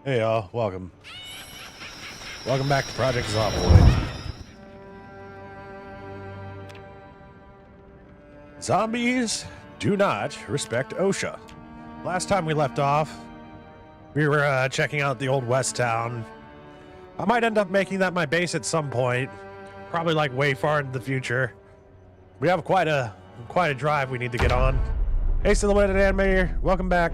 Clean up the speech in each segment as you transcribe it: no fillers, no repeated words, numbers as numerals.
Hey y'all, welcome. Welcome back to Project Zomboid. Zombies do not respect OSHA. Last time we left off, we were checking out the old West Town. I might end up making that my base at some point, probably like way far into the future. We have quite a drive we need to get on. Hey Silhouetted Animator, welcome back.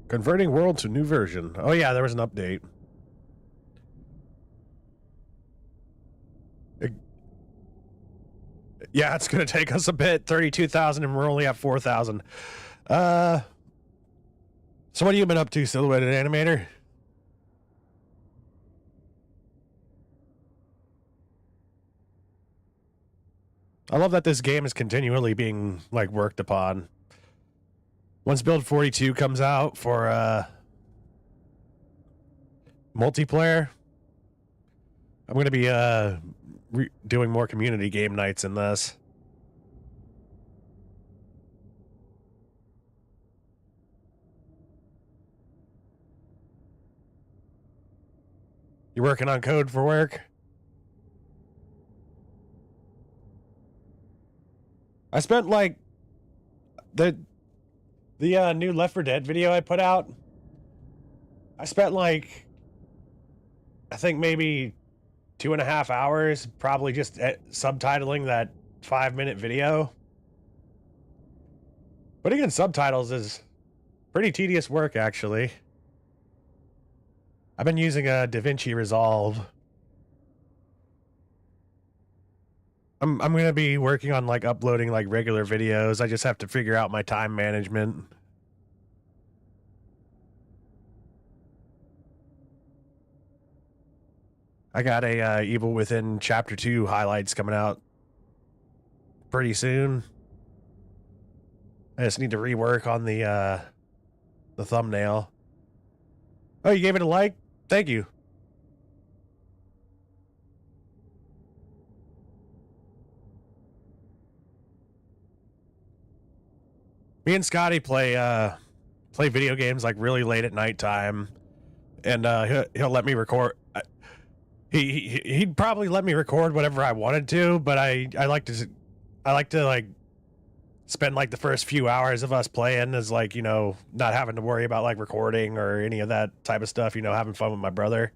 Converting world to new version. Oh yeah, there was an update. Yeah, it's gonna take us a bit. 32,000 and we're only at 4,000. So what have you been up to, Silhouetted Animator? I love that this game is continually being like worked upon. Once Build 42 comes out for multiplayer, I'm going to be doing more community game nights in this. You working on code for work? I spent like the new Left 4 Dead video I put out. I spent like, I think maybe 2.5 hours probably just subtitling that 5-minute video. Putting in subtitles is pretty tedious work, actually. I've been using a DaVinci Resolve. I'm going to be working on like uploading like regular videos. I just have to figure out my time management. I got a Evil Within Chapter 2 highlights coming out pretty soon. I just need to rework on the thumbnail. Oh, you gave it a like? Thank you. Me and Scotty play video games like really late at nighttime, and he'll let me record. He'd probably let me record whatever I wanted to, but I like to like spend like the first few hours of us playing as like, you know, not having to worry about like recording or any of that type of stuff, you know, having fun with my brother.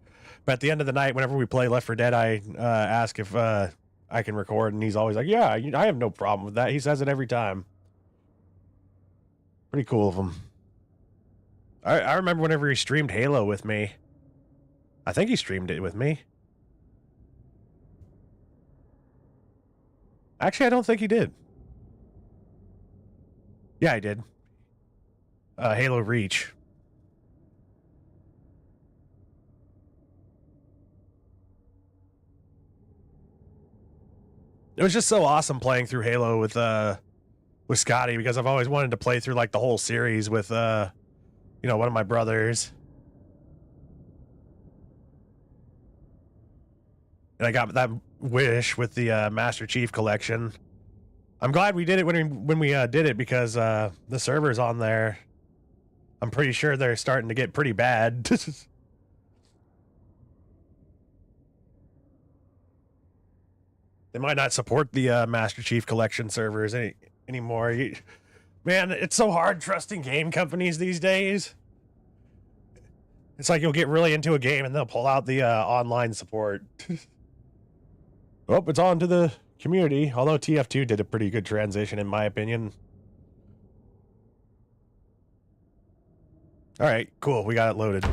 But at the end of the night, whenever we play Left 4 Dead, I ask if I can record, and he's always like, yeah, I have no problem with that. He says it every time. Pretty cool of him. I remember whenever he streamed Halo with me. I think he streamed it with me. Actually, I don't think he did. Yeah, I did. Halo Reach. It was just so awesome playing through Halo with Scotty, because I've always wanted to play through like the whole series with you know, one of my brothers. And I got that wish with the Master Chief Collection. I'm glad we did it when we did it, because the servers on there, I'm pretty sure they're starting to get pretty bad. They might not support the Master Chief Collection servers anymore. Man, it's so hard trusting game companies these days. It's like you'll get really into a game and they'll pull out the online support. Oh, it's on to the community, although TF2 did a pretty good transition in my opinion. All right, cool. We got it loaded.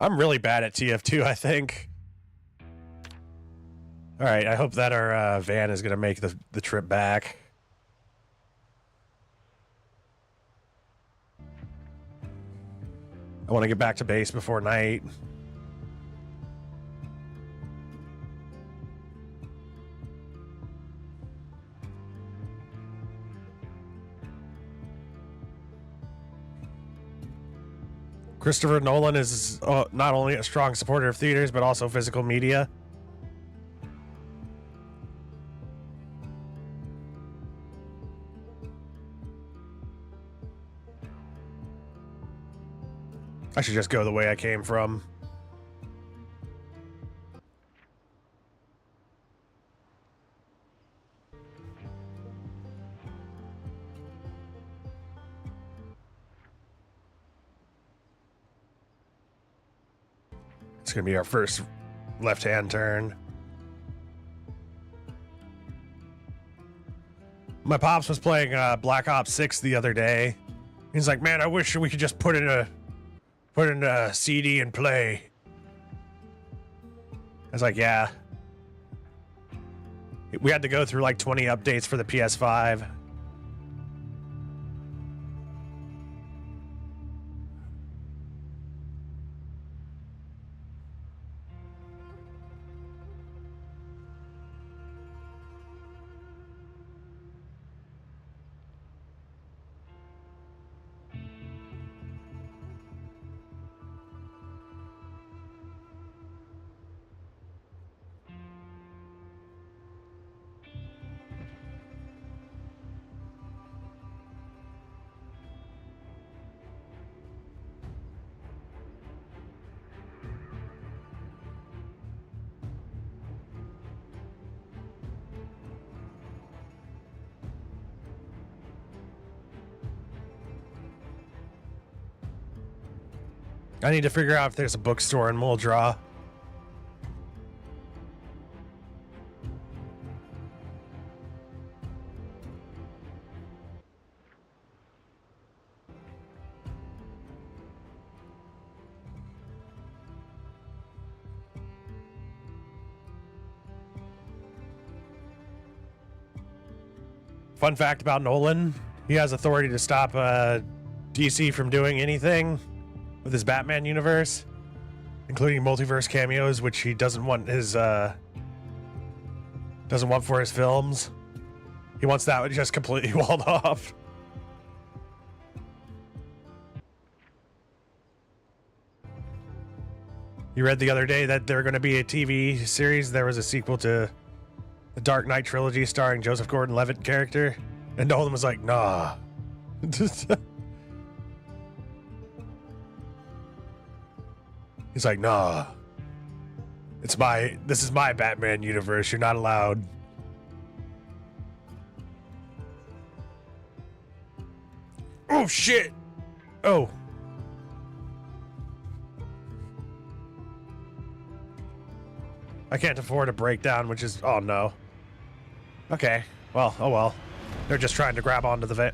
I'm really bad at TF2, I think. All right, I hope that our van is going to make the trip back. I want to get back to base before night. Christopher Nolan is not only a strong supporter of theaters, but also physical media. I should just go the way I came from. It's gonna be our first left-hand turn. My pops was playing Black Ops 6 the other day. He's like, man, I wish we could just put in a CD and play. I was like, yeah. We had to go through like 20 updates for the PS5. I need to figure out if there's a bookstore in Muldraw. Fun fact about Nolan, he has authority to stop DC from doing anything with his Batman universe, including multiverse cameos, which he doesn't want for his films. He wants that just completely walled off. You read the other day that there are going to be a TV series. There was a sequel to the Dark Knight trilogy starring Joseph Gordon-Levitt character, and Nolan was like, nah. He's like, nah. This is my Batman universe. You're not allowed. Oh shit. Oh. I can't afford a breakdown, which is, oh no. Okay, well, oh well. They're just trying to grab onto the van.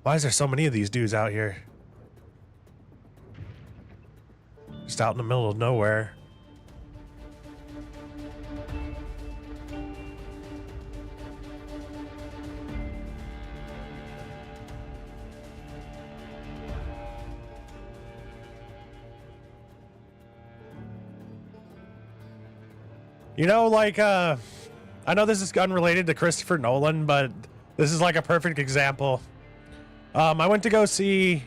Why is there so many of these dudes out here? Just out in the middle of nowhere. You know, like, I know this is unrelated to Christopher Nolan, but this is like a perfect example. I went to go see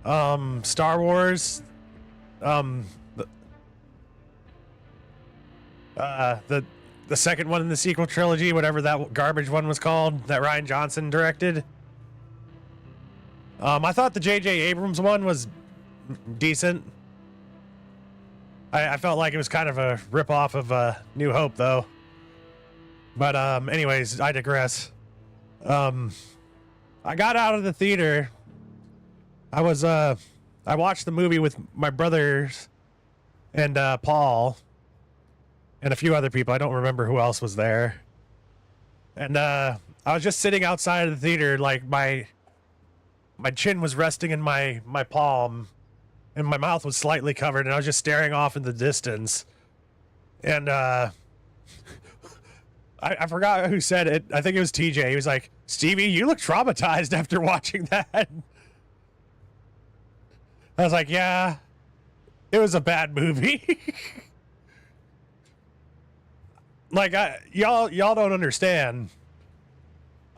Star Wars, the second one in the sequel trilogy, whatever that garbage one was called, that Rian Johnson directed. I thought the J.J. Abrams one was decent. I felt like it was kind of a ripoff of New Hope, though. But anyways, I digress. I got out of the theater. I watched the movie with my brothers and Paul and a few other people. I don't remember who else was there. And I was just sitting outside of the theater, like my chin was resting in my palm, and my mouth was slightly covered, and I was just staring off in the distance. And I forgot who said it. I think it was TJ. He was like, Stevie, you look traumatized after watching that. I was like, yeah, it was a bad movie. Like, y'all don't understand.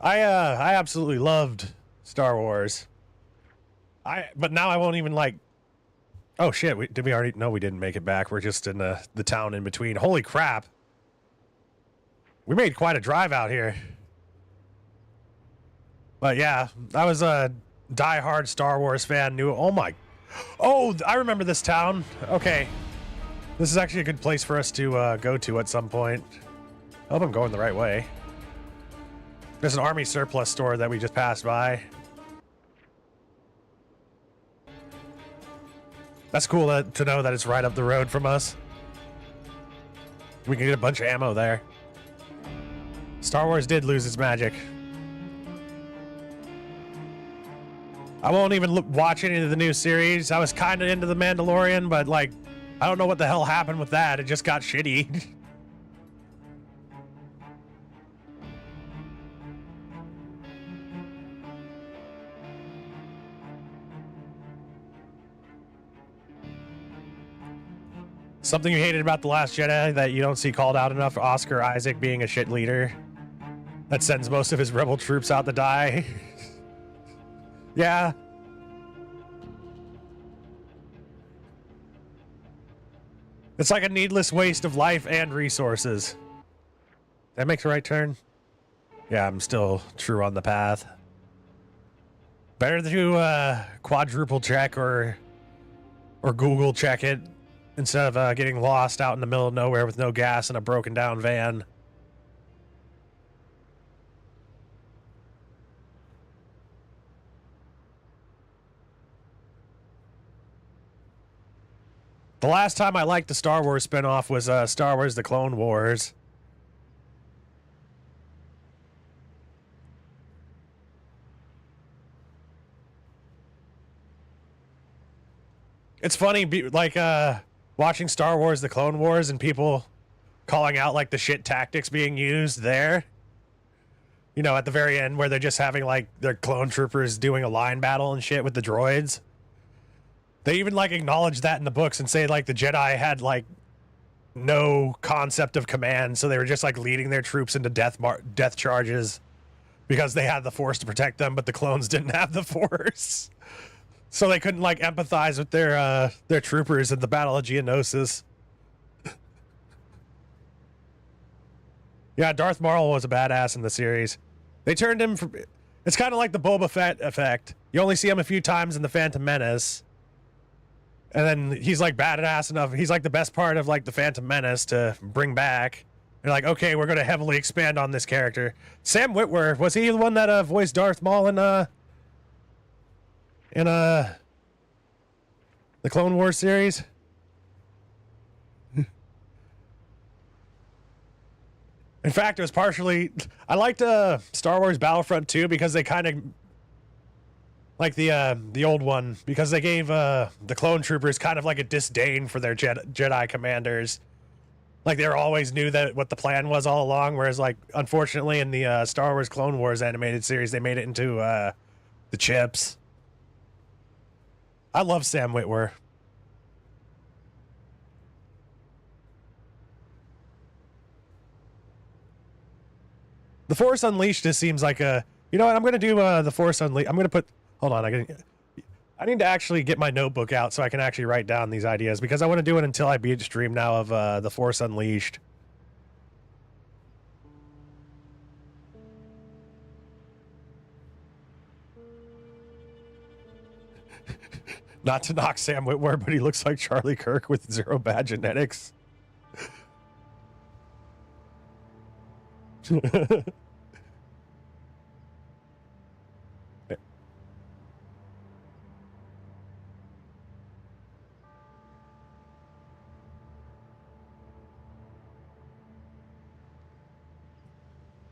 I absolutely loved Star Wars. But now I won't even like. Oh shit! Did we already? No, we didn't make it back. We're just in the town in between. Holy crap! We made quite a drive out here. But yeah, I was a die-hard Star Wars fan. Oh my. Oh, I remember this town. Okay. This is actually a good place for us to go to at some point. I hope I'm going the right way. There's an army surplus store that we just passed by. That's cool to know that it's right up the road from us. We can get a bunch of ammo there. Star Wars did lose its magic. I won't even watch any of the new series. I was kind of into The Mandalorian, but like, I don't know what the hell happened with that. It just got shitty. Something you hated about The Last Jedi that you don't see called out enough, Oscar Isaac being a shit leader that sends most of his rebel troops out to die. Yeah. It's like a needless waste of life and resources. That makes a right turn? Yeah, I'm still true on the path. Better to quadruple check or Google check it instead of getting lost out in the middle of nowhere with no gas and a broken down van. The last time I liked the Star Wars spinoff was Star Wars The Clone Wars. It's funny, like, watching Star Wars The Clone Wars and people calling out, like, the shit tactics being used there. You know, at the very end where they're just having, like, their clone troopers doing a line battle and shit with the droids. They even, like, acknowledge that in the books and say, like, the Jedi had, like, no concept of command, so they were just, like, leading their troops into death charges because they had the Force to protect them, but the clones didn't have the Force. So they couldn't, like, empathize with their troopers at the Battle of Geonosis. Yeah, Darth Maul was a badass in the series. They turned him from... It's kind of like the Boba Fett effect. You only see him a few times in The Phantom Menace. And then he's, like, badass enough. He's, like, the best part of, like, The Phantom Menace to bring back. They're like, okay, we're going to heavily expand on this character. Sam Witwer, was he the one that voiced Darth Maul in the Clone Wars series? In fact, it was partially... I liked Star Wars Battlefront 2 because they kind of... Like the old one, because they gave the clone troopers kind of like a disdain for their Jedi commanders. Like, they always knew that what the plan was all along, whereas, like, unfortunately in the Star Wars Clone Wars animated series, they made it into the chips. I love Sam Witwer. The Force Unleashed just seems like a... You know what? I'm going to do the Force Unleashed. I'm going to put... Hold on. I need to actually get my notebook out so I can actually write down these ideas, because I want to do it until I beat stream now of the Force Unleashed. Not to knock Sam Witwer, but he looks like Charlie Kirk with zero bad genetics.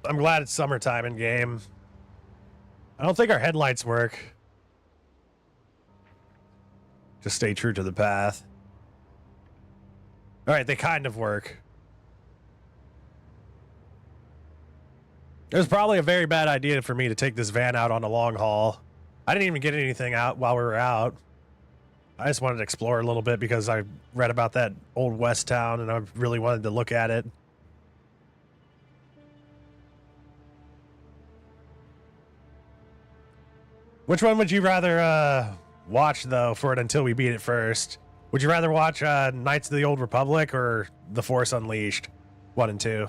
I'm glad it's summertime in game. I don't think our headlights work. Just stay true to the path. All right, they kind of work. It was probably a very bad idea for me to take this van out on a long haul. I didn't even get anything out while we were out. I just wanted to explore a little bit because I read about that old West town and I really wanted to look at it. Which one would you rather watch, though, for it until we beat it first? Would you rather watch Knights of the Old Republic or The Force Unleashed 1 and 2?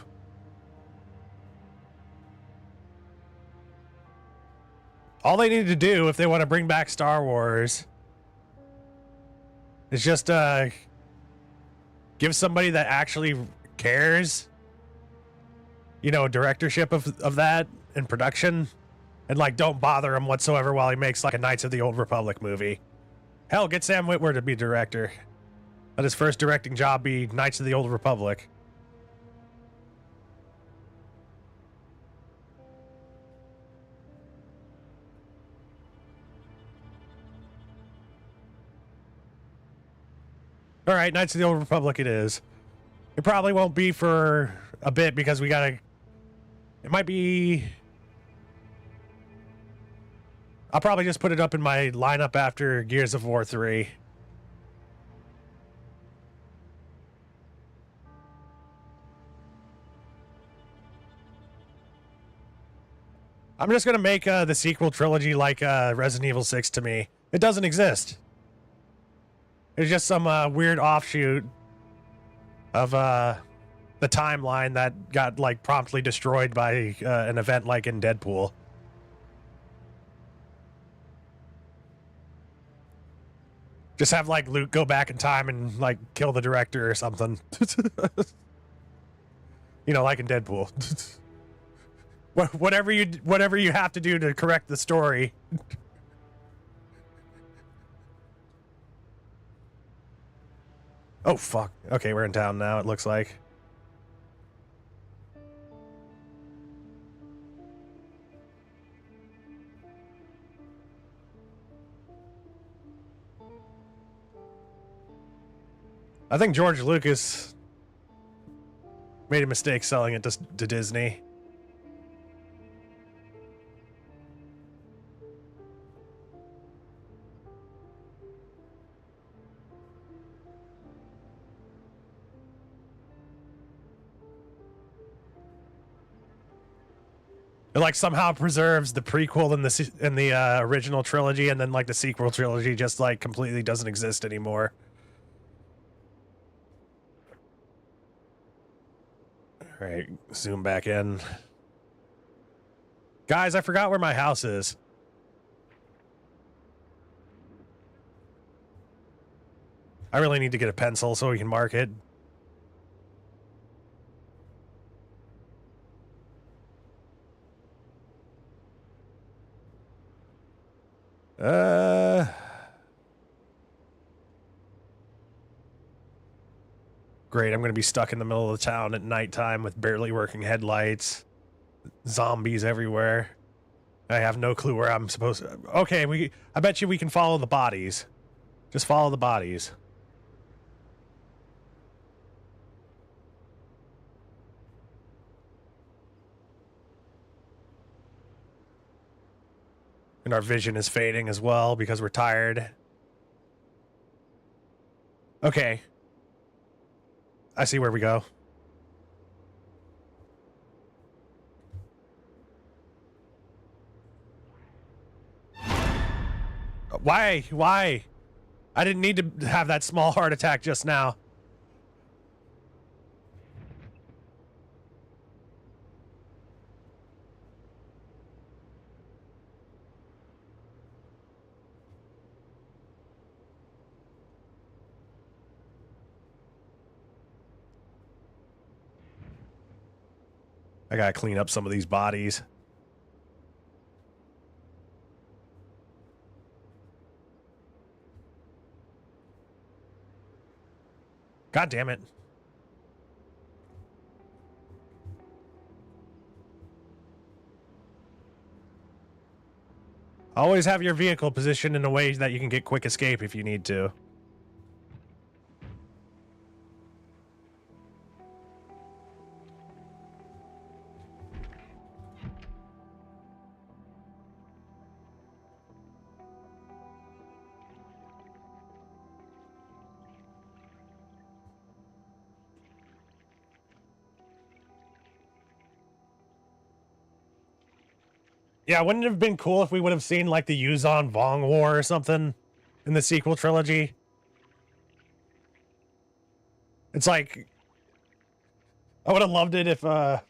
All they need to do if they want to bring back Star Wars is just give somebody that actually cares, you know, directorship of that and production, and like don't bother him whatsoever while he makes like a Knights of the Old Republic movie. Hell, get Sam Witwer to be director. Let his first directing job be Knights of the Old Republic. All right, Knights of the Old Republic it is. It probably won't be for a bit because we gotta... It might be... I'll probably just put it up in my lineup after Gears of War 3. I'm just gonna make the sequel trilogy like Resident Evil 6 to me. It doesn't exist. It's just some weird offshoot of the timeline that got like promptly destroyed by an event like in Deadpool. Just have like Luke go back in time and like kill the director or something. You know, like in Deadpool. Whatever you have to do to correct the story. Oh, fuck. Okay, we're in town now, it looks like. I think George Lucas made a mistake selling it to Disney. It like somehow preserves the prequel in the original trilogy, and then like the sequel trilogy just like completely doesn't exist anymore. All right, zoom back in. Guys, I forgot where my house is. I really need to get a pencil so we can mark it. Great, I'm going to be stuck in the middle of the town at nighttime with barely working headlights. Zombies everywhere. I have no clue where I'm supposed to... Okay, I bet you we can follow the bodies. Just follow the bodies. And our vision is fading as well because we're tired. Okay. I see where we go. Why? Why? I didn't need to have that small heart attack just now. I gotta clean up some of these bodies. God damn it. Always have your vehicle positioned in a way that you can get quick escape if you need to. Yeah, wouldn't it have been cool if we would have seen like the Yuzon Vong War or something in the sequel trilogy? It's like, I would have loved it if the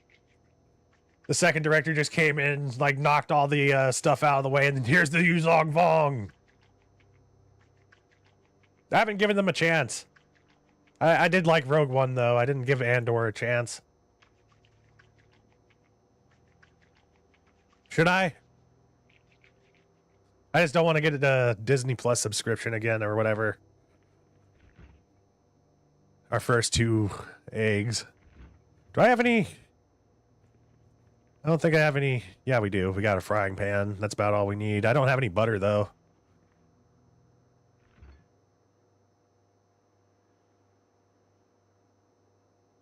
second director just came in, like knocked all the stuff out of the way, and then here's the Yuzong Vong. I haven't given them a chance. I did like Rogue One though. I didn't give Andor a chance. Should I? I just don't want to get a Disney Plus subscription again or whatever. Our first 2 eggs. Do I have any? I don't think I have any. Yeah, we do. We got a frying pan. That's about all we need. I don't have any butter though.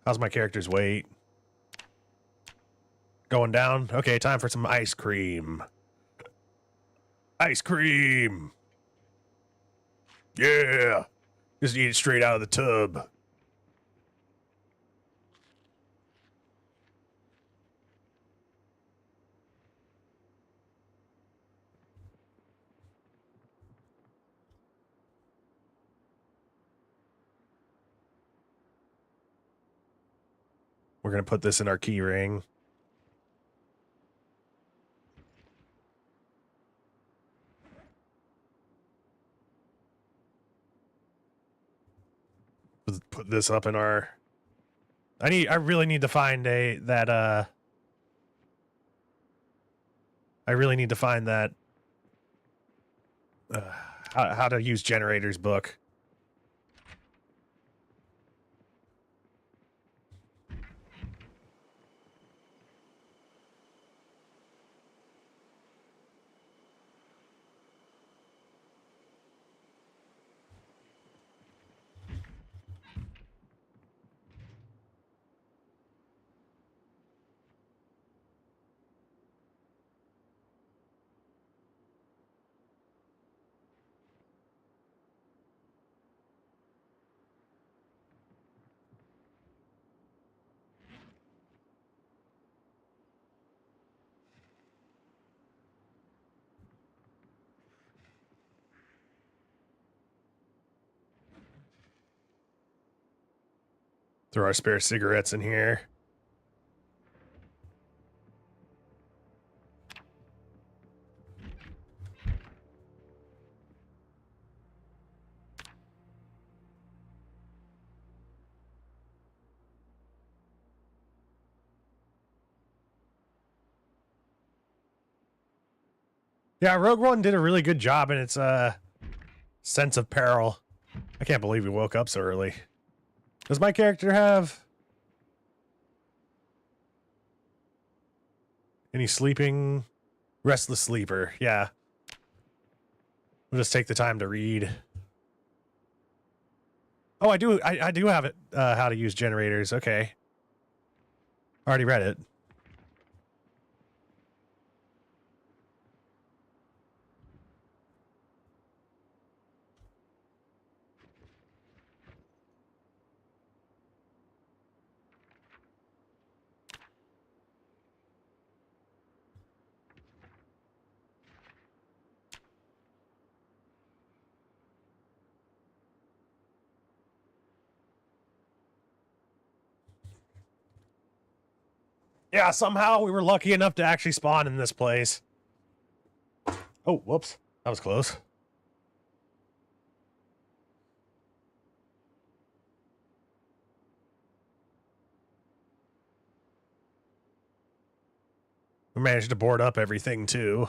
How's my character's weight? Going down? Okay, time for some ice cream. Ice cream! Yeah! Just eat it straight out of the tub. We're going to put this in our key ring. Put this up in our... I really need to find I really need to find that how to use generators book. Throw our spare cigarettes in here. Yeah, Rogue One did a really good job in its sense of peril. I can't believe we woke up so early. Does my character have any sleeping? Restless sleeper, yeah. We'll just take the time to read. Oh, I do have it, how to use generators, okay. Already read it. Yeah, somehow we were lucky enough to actually spawn in this place. Oh, whoops. That was close. We managed to board up everything, too.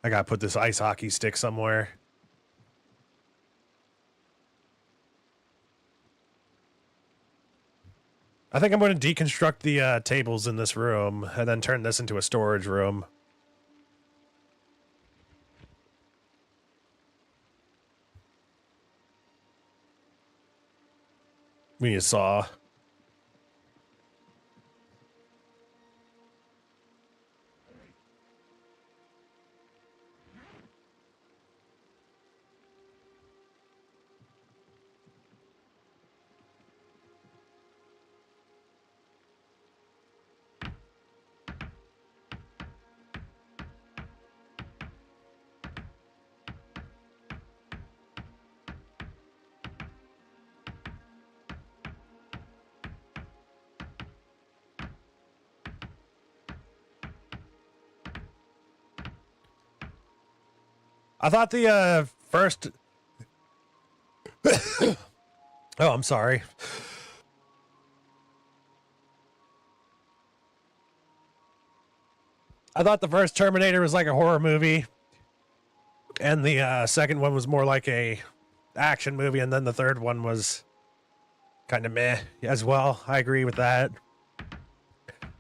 I gotta put this ice hockey stick somewhere. I think I'm going to deconstruct the tables in this room and then turn this into a storage room. We need a saw. I thought the first. Oh, I'm sorry. I thought the first Terminator was like a horror movie, and the second one was more like a action movie, and then the third one was kind of meh as well. I agree with that.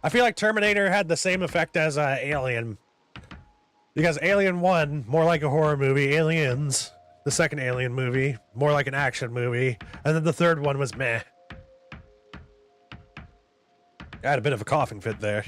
I feel like Terminator had the same effect as Alien, because Alien 1, more like a horror movie, Aliens, the second Alien movie, more like an action movie, and then the third one was meh. I had a bit of a coughing fit there.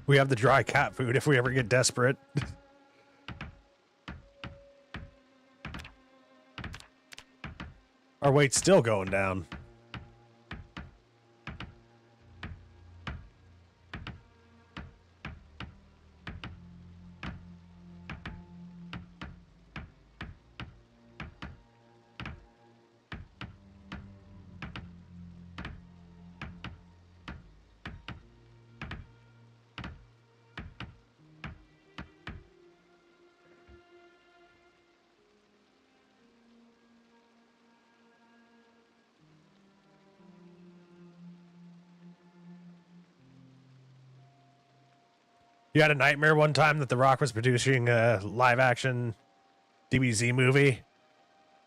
We have the dry cat food if we ever get desperate. Our weight's still going down. You had a nightmare one time that The Rock was producing a live action DBZ movie.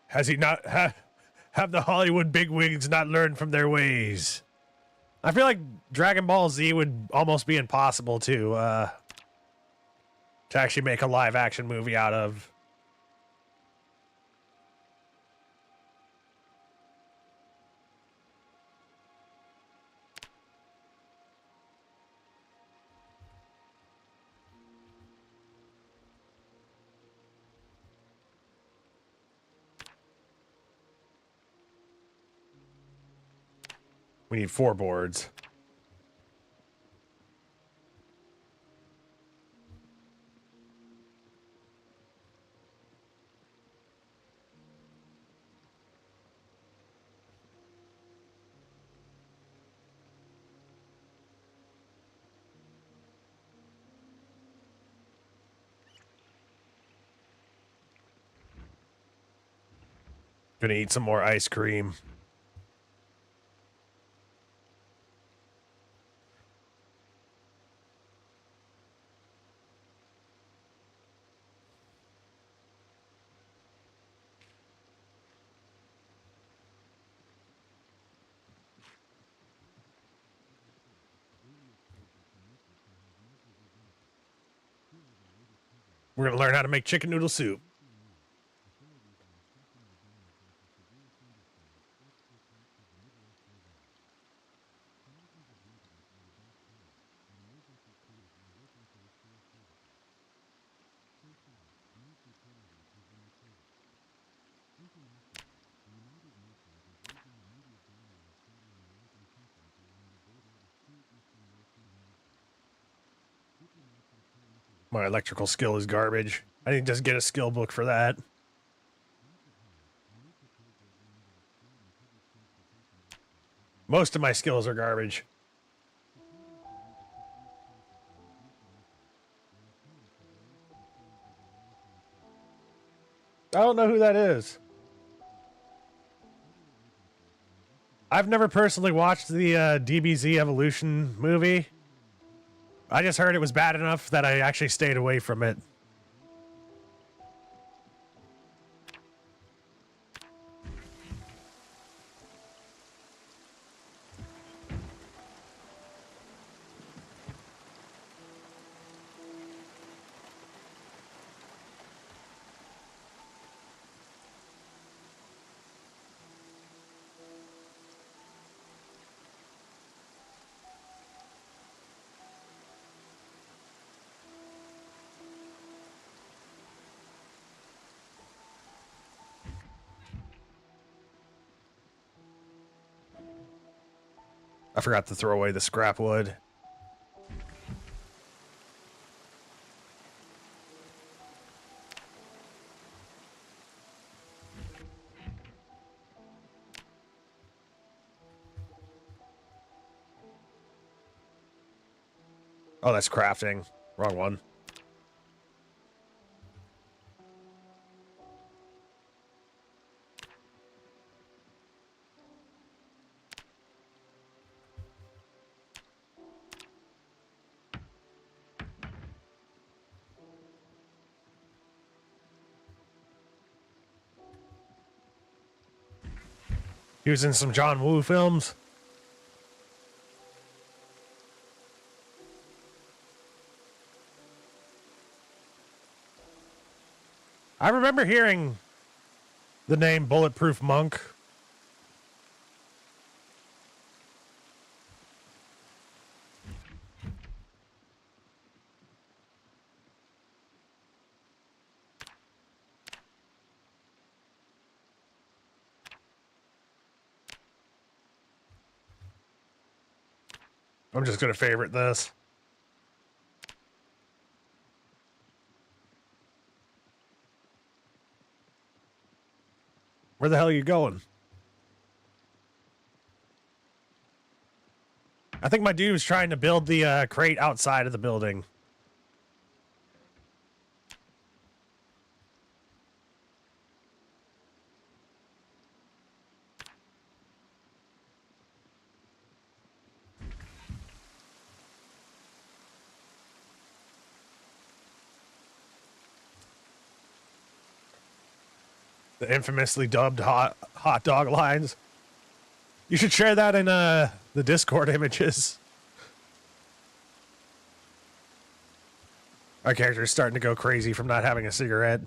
Has he not have the Hollywood bigwigs not learned from their ways? I feel like Dragon Ball Z would almost be impossible to actually make a live action movie out of. We need 4 boards. Gonna eat some more ice cream. We're gonna learn how to make chicken noodle soup. My electrical skill is garbage. I need to just get a skill book for that. Most of my skills are garbage. I don't know who that is. I've never personally watched the DBZ Evolution movie. I just heard it was bad enough that I actually stayed away from it. I forgot to throw away the scrap wood. Oh, that's crafting. Wrong one. He was in some John Woo films. I remember hearing the name Bulletproof Monk. I'm just going to favorite this. Where the hell are you going? I think my dude was trying to build the crate outside of the building. The infamously dubbed hot dog lines. You should share that in the Discord images. Our character is starting to go crazy from not having a cigarette.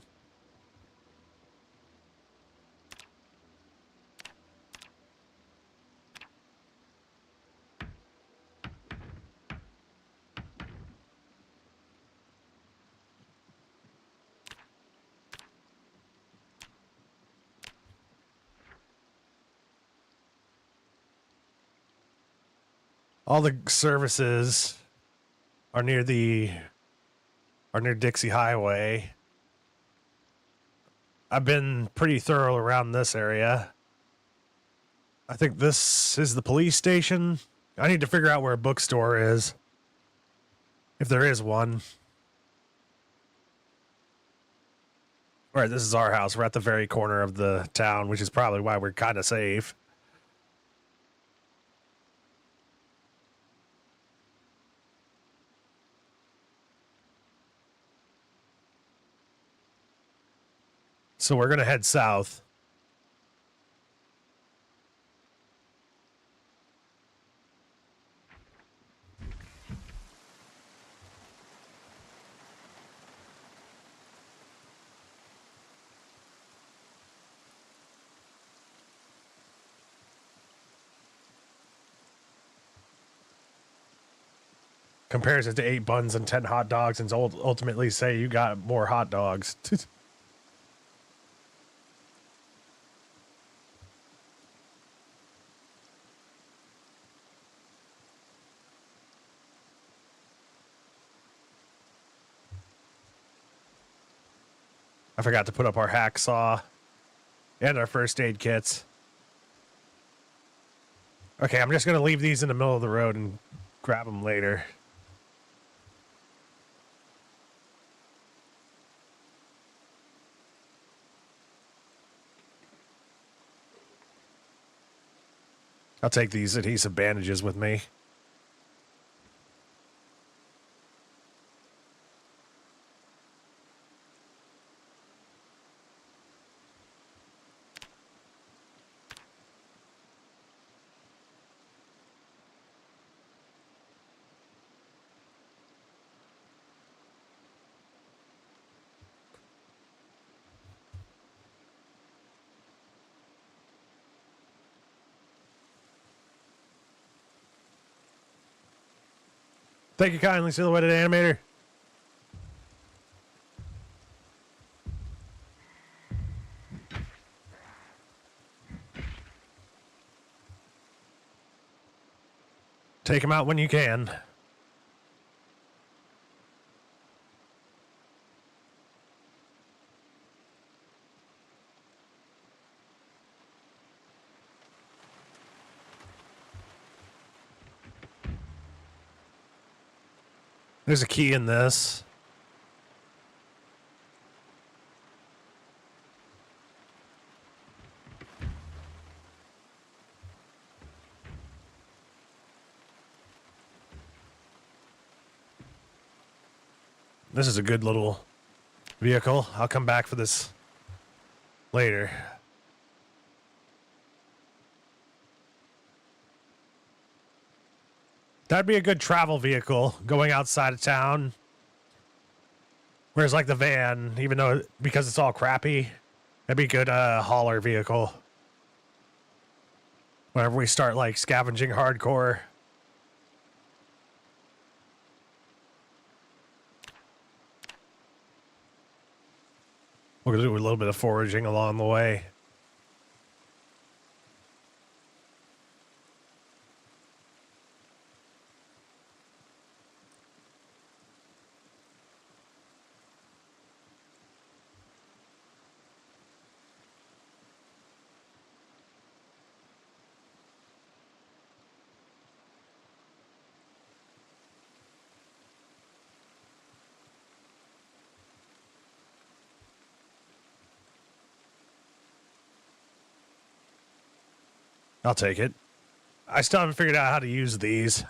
All the services are near Dixie Highway. I've been pretty thorough around this area. I think this is the police station. I need to figure out where a bookstore is. If there is one. All right, this is our house. We're at the very corner of the town, which is probably why we're kind of safe. So we're going to head south. Compares it to 8 buns and 10 hot dogs and ultimately say you got more hot dogs. I forgot to put up our hacksaw and our first aid kits. Okay, I'm just going to leave these in the middle of the road and grab them later. I'll take these adhesive bandages with me. Thank you kindly, Silhouetted Animator. Take them out when you can. There's a key in this. This is a good little vehicle. I'll come back for this later. That'd be a good travel vehicle going outside of town. Whereas like the van, even though because it's all crappy, that'd be a good hauler vehicle. Whenever we start like scavenging hardcore. We're gonna do a little bit of foraging along the way. I'll take it. I still haven't figured out how to use these.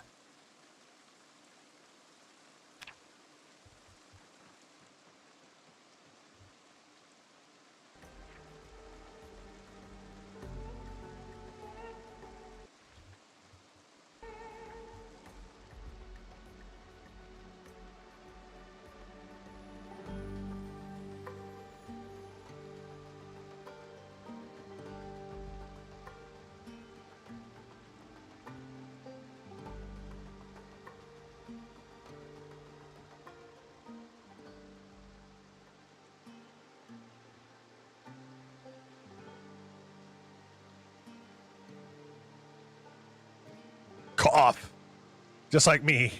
Cough. Just like me.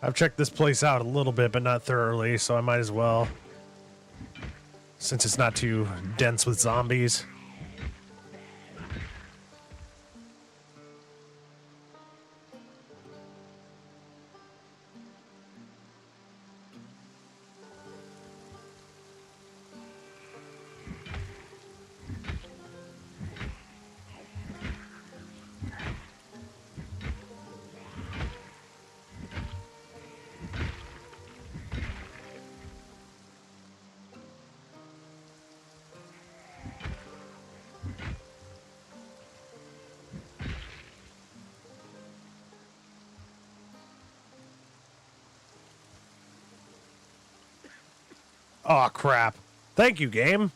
I've checked this place out a little bit, but not thoroughly, so I might as well. Since it's not too dense with zombies. Oh, crap. Thank you, game.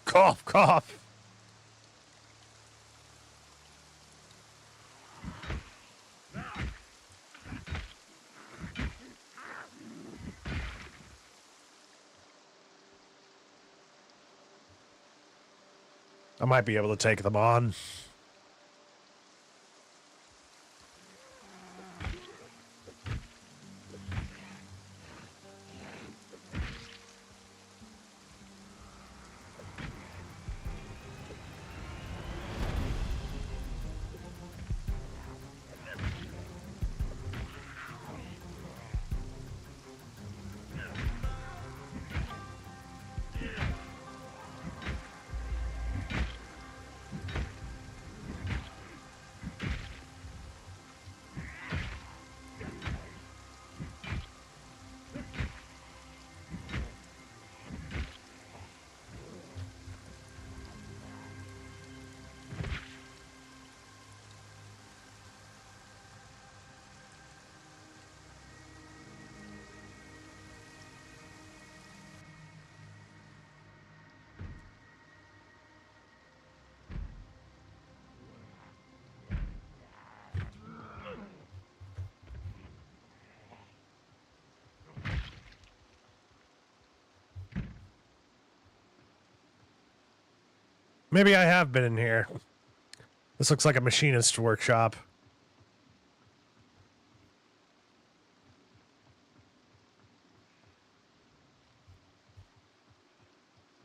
Cough, cough. I might be able to take them on. Maybe I have been in here. This looks like a machinist's workshop.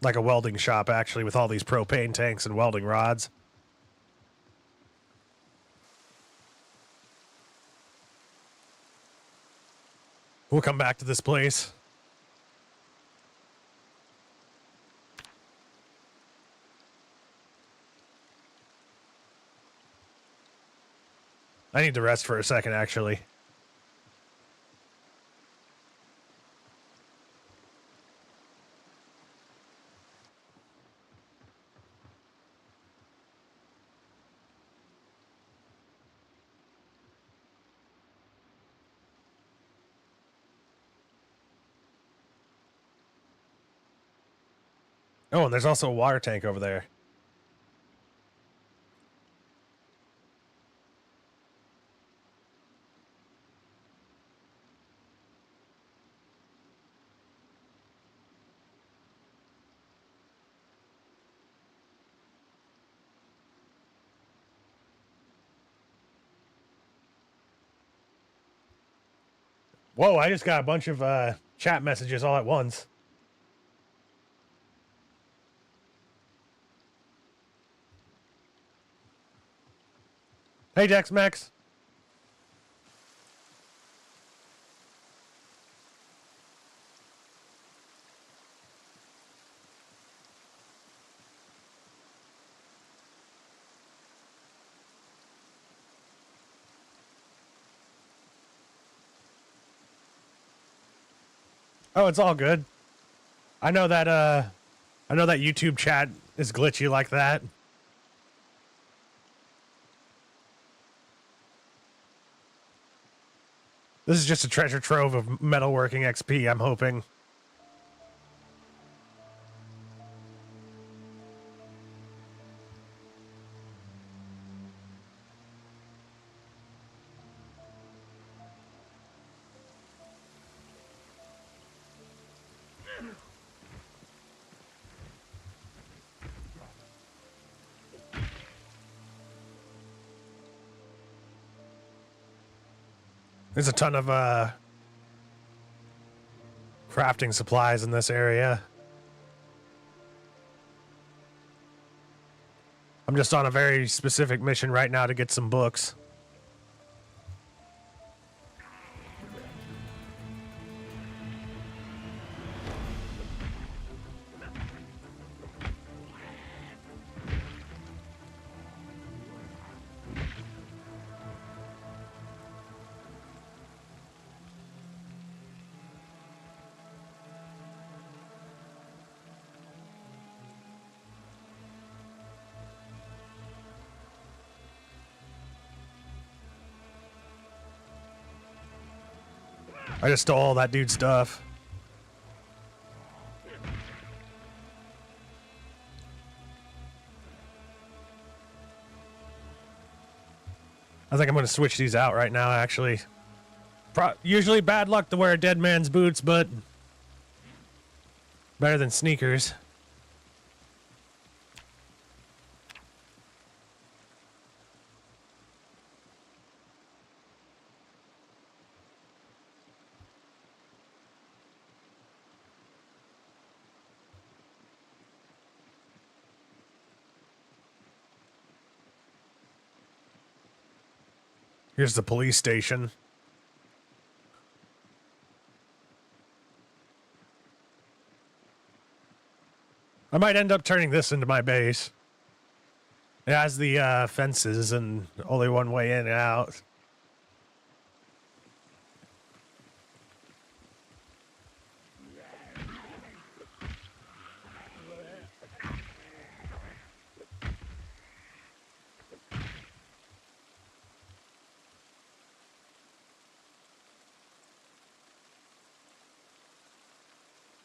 Like a welding shop, actually, with all these propane tanks and welding rods. We'll come back to this place. I need to rest for a second, actually. Oh, and there's also a water tank over there. Whoa, I just got a bunch of chat messages all at once. Hey, Dex Max. Oh, it's all good. I know that YouTube chat is glitchy like that. This is just a treasure trove of metalworking XP, I'm hoping. There's a ton of crafting supplies in this area. I'm just on a very specific mission right now to get some books. I just stole all that dude's stuff. I think I'm going to switch these out right now, actually. Usually bad luck to wear a dead man's boots, but better than sneakers. Here's the police station. I might end up turning this into my base. It has the fences and only one way in and out.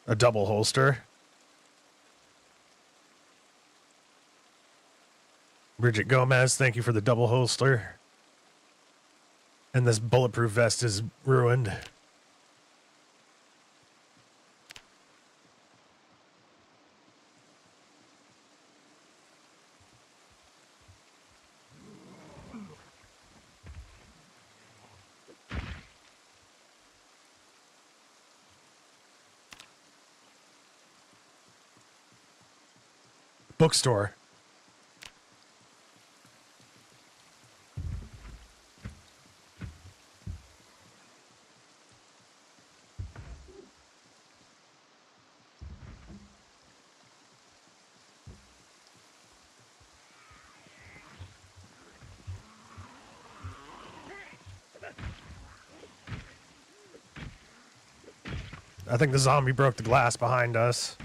A double holster. Bridget Gomez, thank you for the double holster. And this bulletproof vest is ruined. bookstore. I think the zombie broke the glass behind us.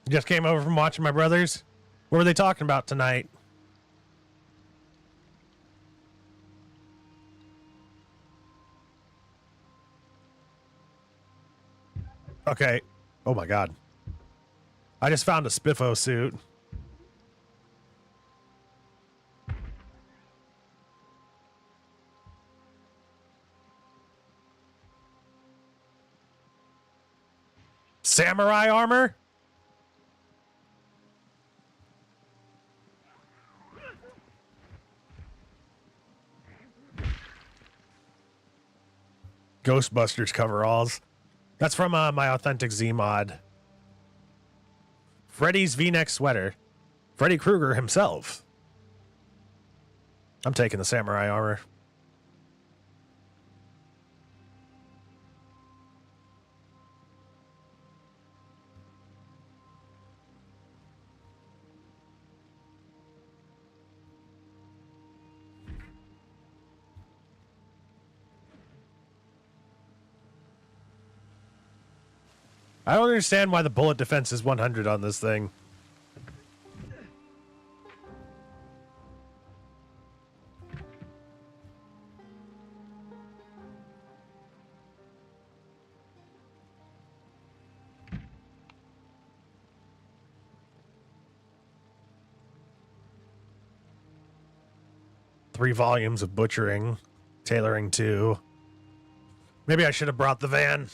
You just came over from watching my brothers? What were they talking about tonight? Okay. Oh my god. I just found a Spiffo suit. Samurai armor? Ghostbusters coveralls. That's from my Authentic Z mod. Freddy's V-neck sweater. Freddy Krueger himself. I'm taking the samurai armor. I don't understand why the bullet defense is 100 on this thing. Three volumes of butchering, tailoring 2. Maybe I should have brought the van.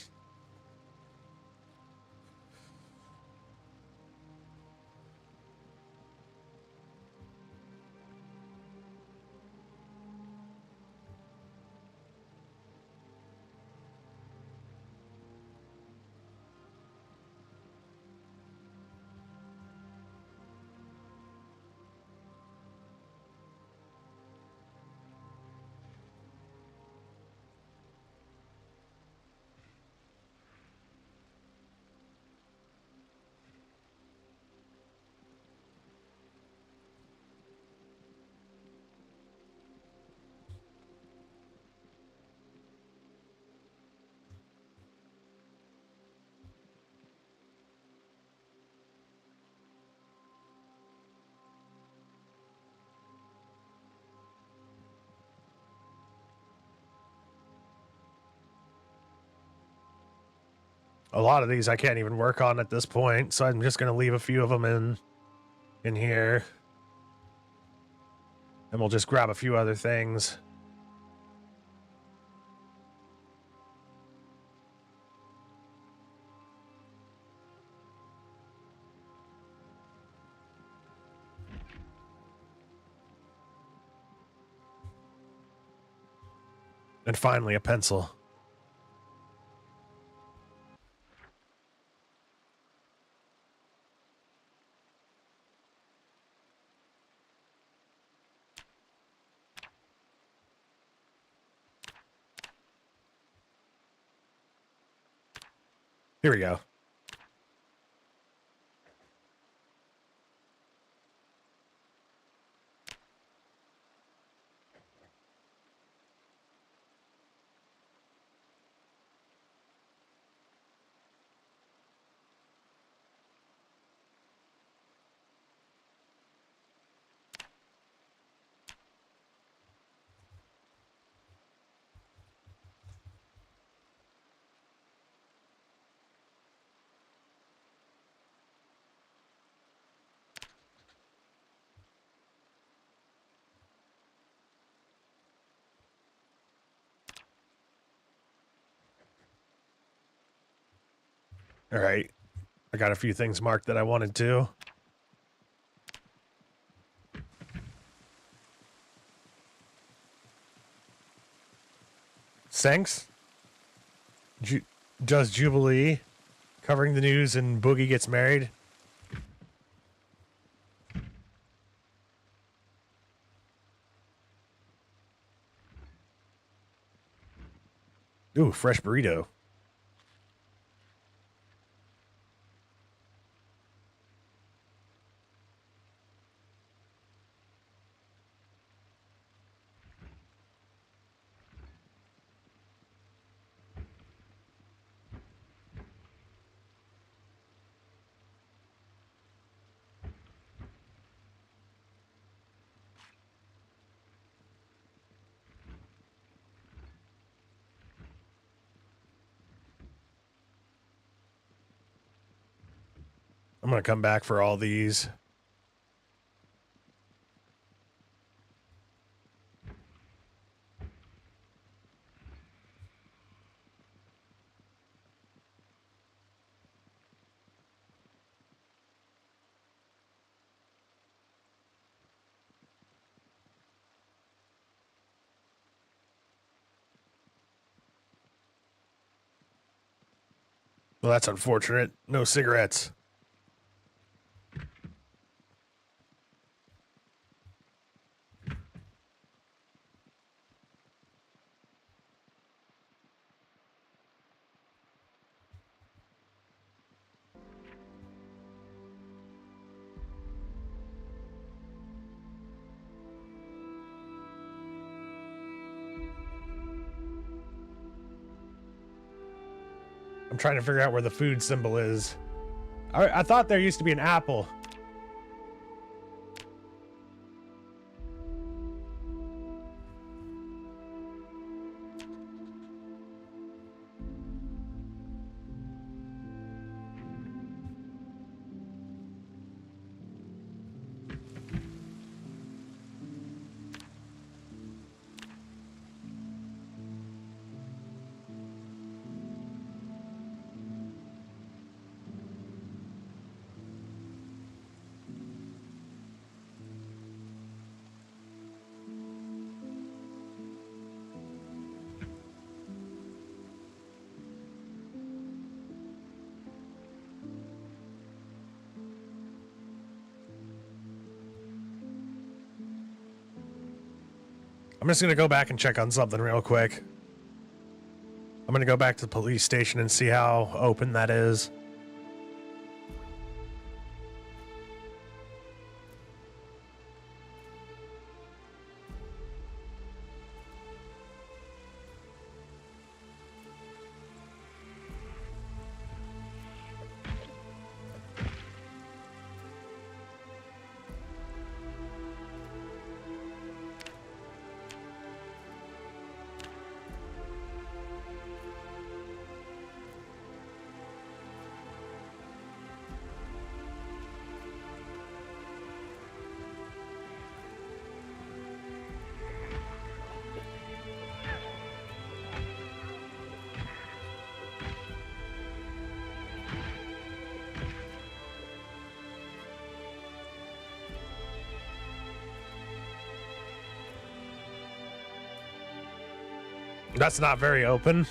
A lot of these I can't even work on at this point, so I'm just going to leave a few of them in here. And we'll just grab a few other things. And finally, a pencil. Here we go. All right. I got a few things marked that I wanted to. Thanks. Does Jubilee covering the news and Boogie gets married? Ooh, fresh burrito. I'm going to come back for all these. Well, that's unfortunate. No cigarettes. I'm trying to figure out where the food symbol is. I thought there used to be an apple. I'm just going to go back and check on something real quick. I'm going to go back to the police station and see how open that is. That's not very open.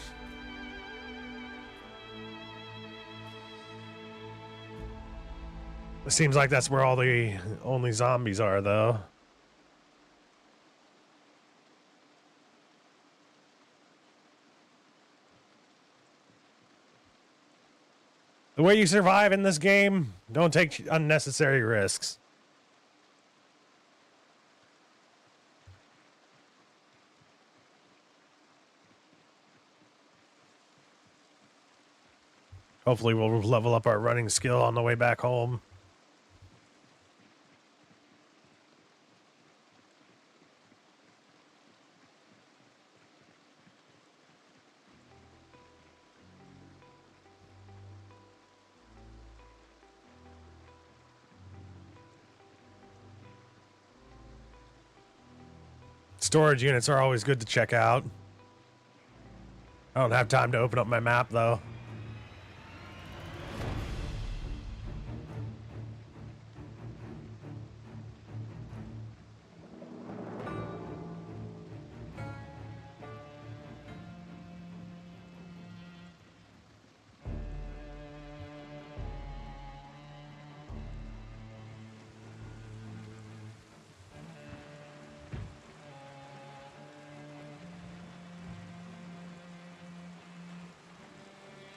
It seems like that's where all the only zombies are, though. The way you survive in this game, don't take unnecessary risks. Hopefully we'll level up our running skill on the way back home. Storage units are always good to check out. I don't have time to open up my map, though.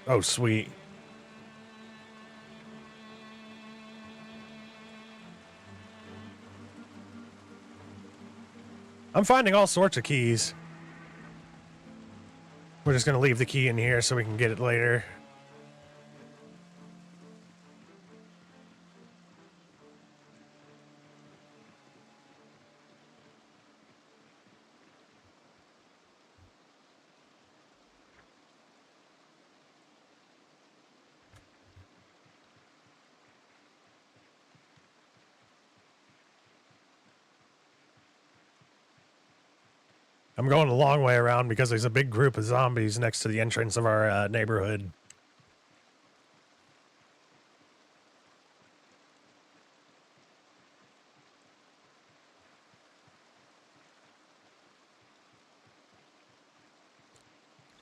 Oh, sweet. I'm finding all sorts of keys. We're just going to leave the key in here so we can get it later. I'm going a long way around because there's a big group of zombies next to the entrance of our neighborhood.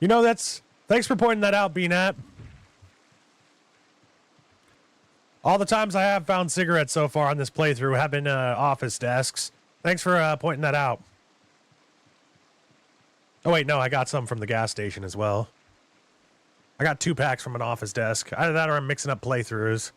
You know, thanks for pointing that out, BNAT. All the times I have found cigarettes so far on this playthrough have been office desks. Thanks for pointing that out. Oh, wait, no, I got some from the gas station as well. I got 2 packs from an office desk. Either that or I'm mixing up playthroughs.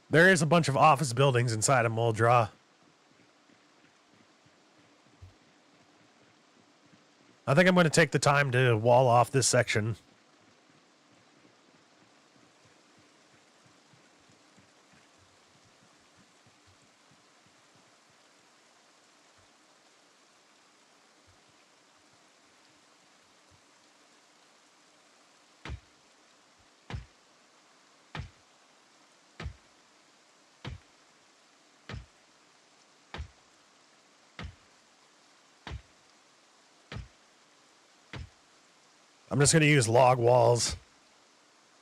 There is a bunch of office buildings inside of Muldraw. I think I'm going to take the time to wall off this section. I'm just going to use log walls.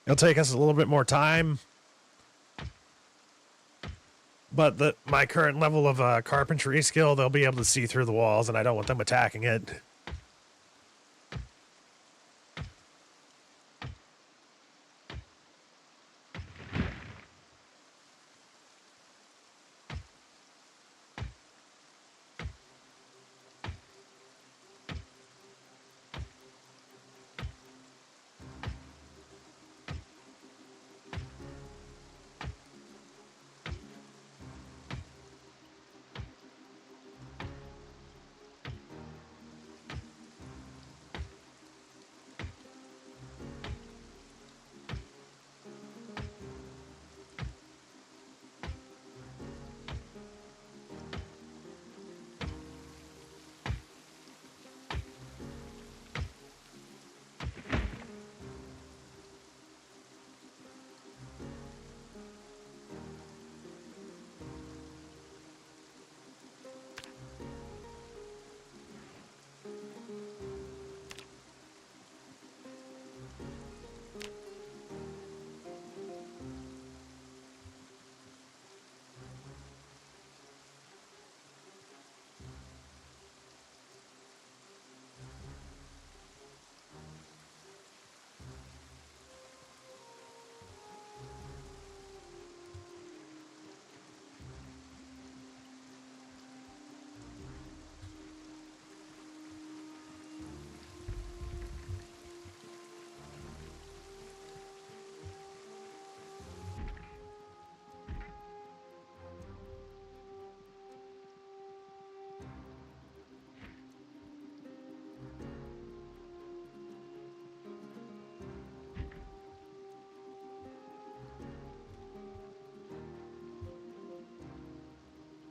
It'll take us a little bit more time. But my current level of carpentry skill, they'll be able to see through the walls, and I don't want them attacking it.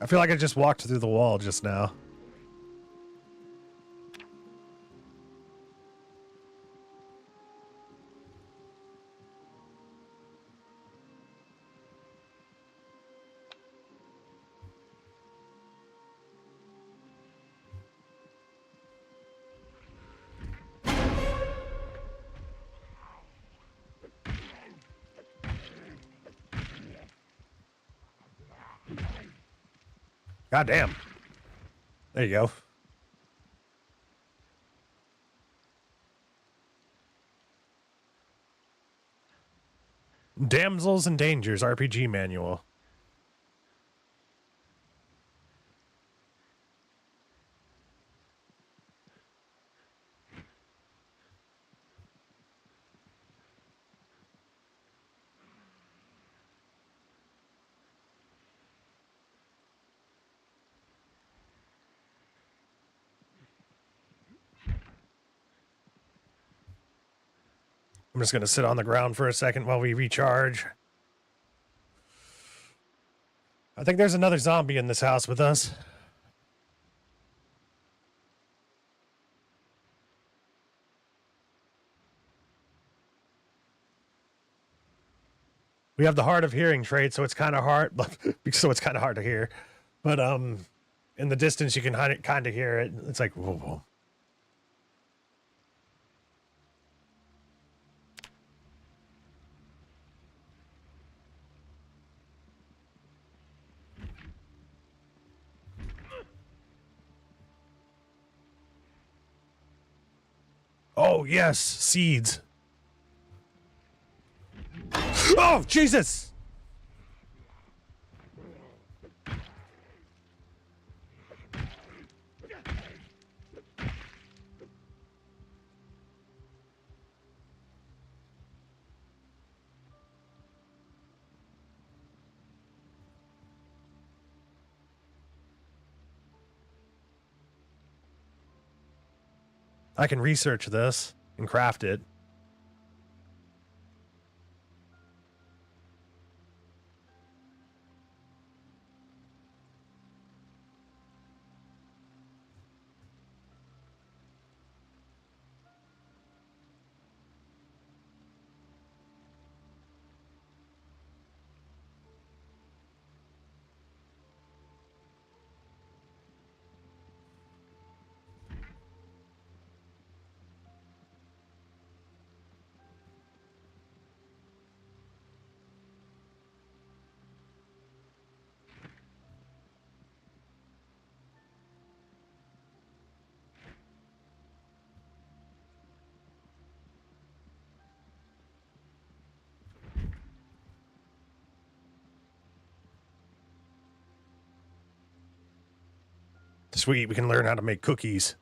I feel like I just walked through the wall just now. God damn. There you go. Damsels and Dangers RPG manual. I'm just going to sit on the ground for a second while we recharge. I think there's another zombie in this house with us. We have the hard of hearing trait, so it's kind of hard. So it's kind of hard to hear. But in the distance, you can kind of hear it. It's like, whoa, whoa. Oh, yes, seeds. Oh, Jesus! I can research this and craft it. Sweet, we can learn how to make cookies.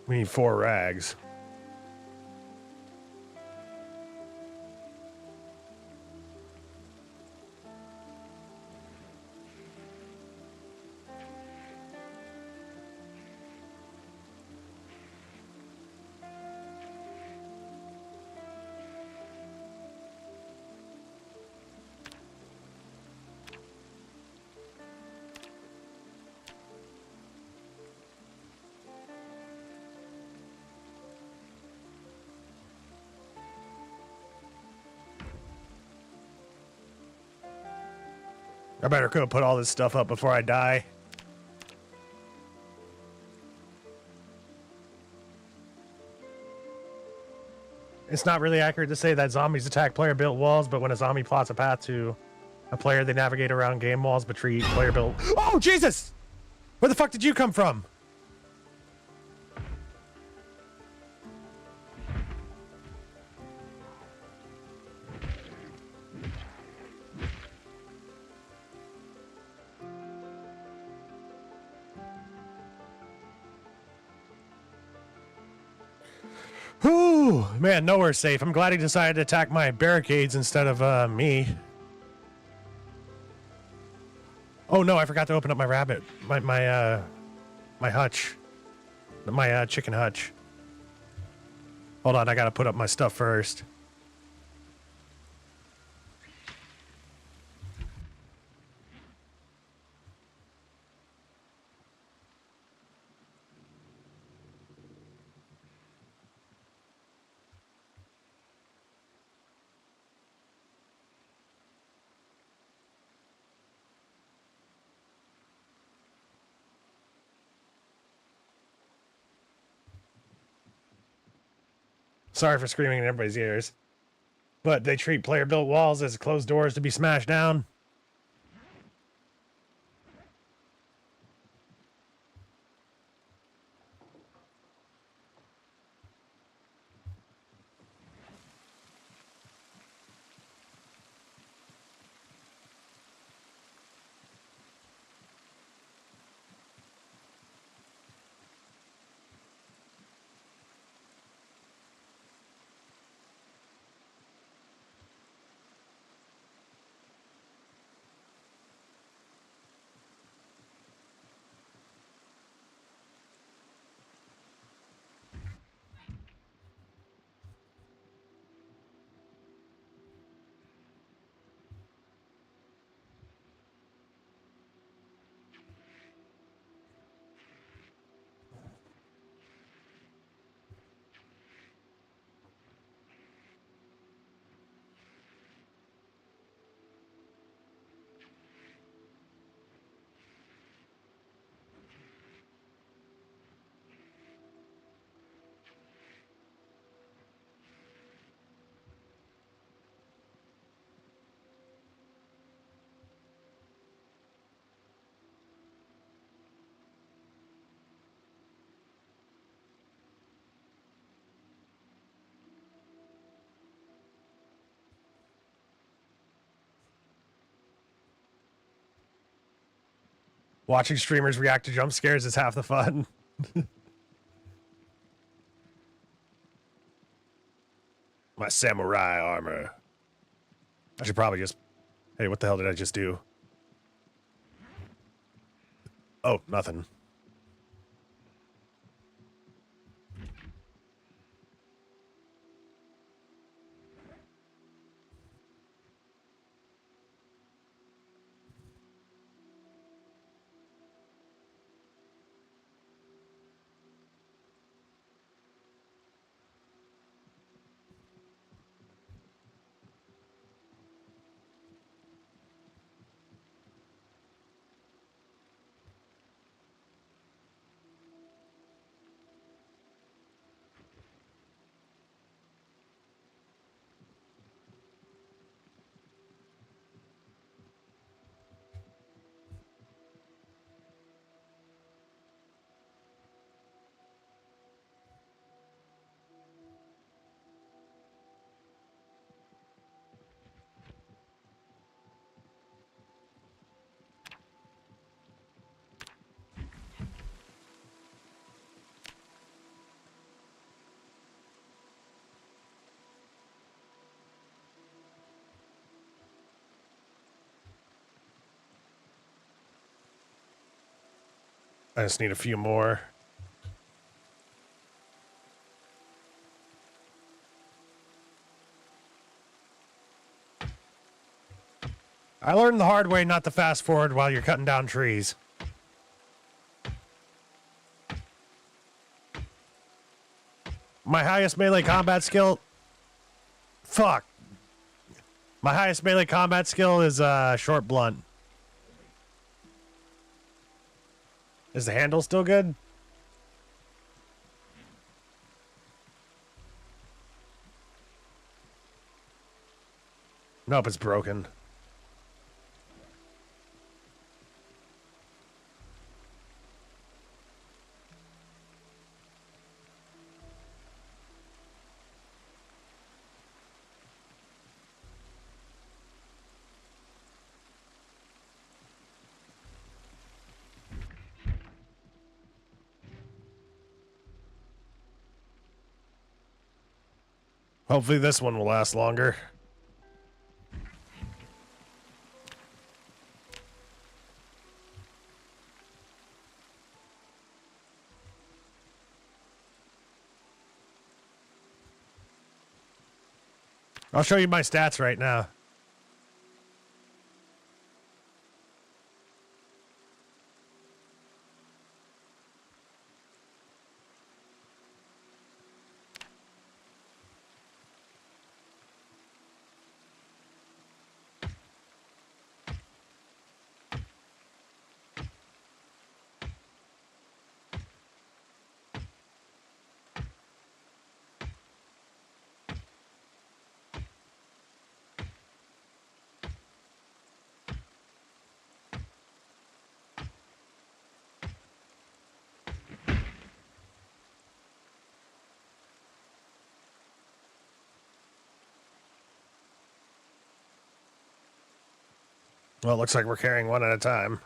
We need 4 rags. I better go put all this stuff up before I die. It's not really accurate to say that zombies attack player-built walls, but when a zombie plots a path to a player, they navigate around game walls, but treat player-built... Oh, Jesus! Where the fuck did you come from? Whew, man, nowhere's safe. I'm glad he decided to attack my barricades instead of me. Oh no, I forgot to open up my my hutch. My chicken hutch. Hold on, I gotta put up my stuff first. Sorry for screaming in everybody's ears. But they treat player-built walls as closed doors to be smashed down. Watching streamers react to jump scares is half the fun. My samurai armor. I should probably just... Hey, what the hell did I just do? Oh, nothing. I just need a few more. I learned the hard way not to fast forward while you're cutting down trees. My highest melee combat skill... Fuck. My highest melee combat skill is short blunt. Is the handle still good? Nope, it's broken. Hopefully this one will last longer. I'll show you my stats right now. Well, it looks like we're carrying one at a time.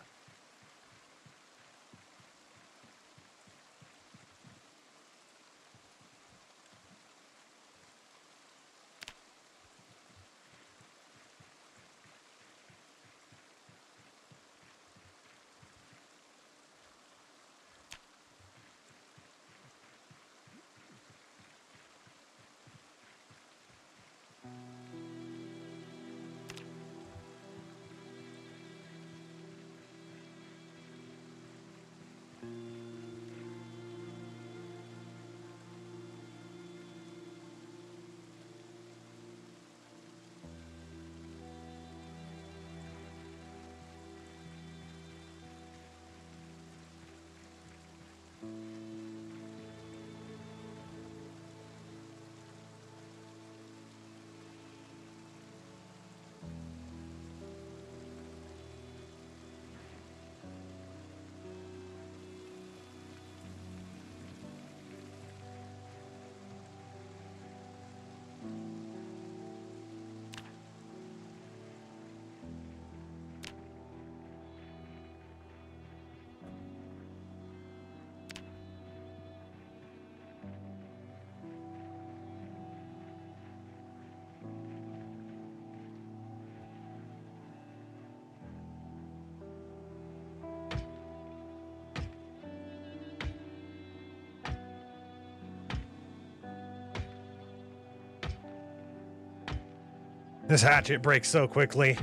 This hatchet breaks so quickly.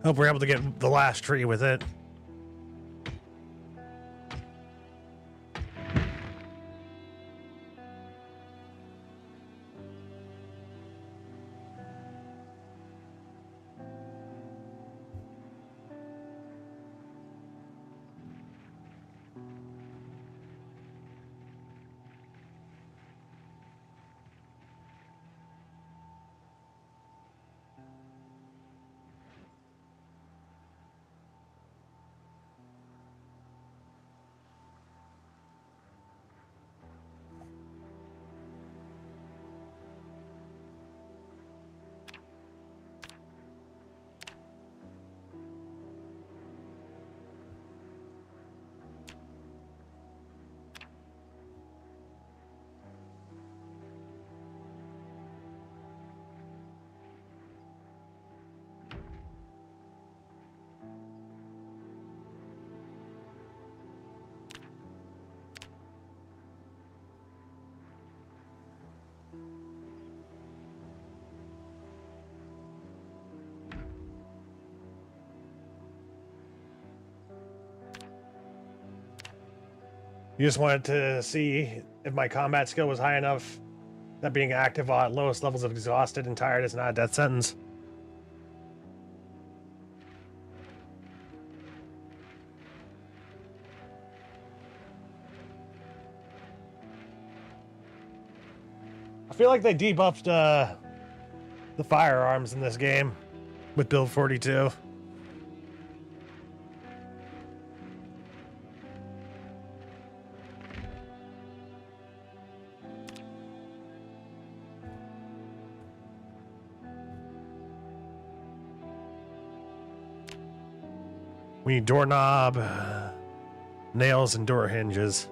Hope we're able to get the last tree with it. You just wanted to see if my combat skill was high enough that being active at lowest levels of exhausted and tired is not a death sentence. I feel like they debuffed the firearms in this game with build 42. We need doorknob, nails, and door hinges.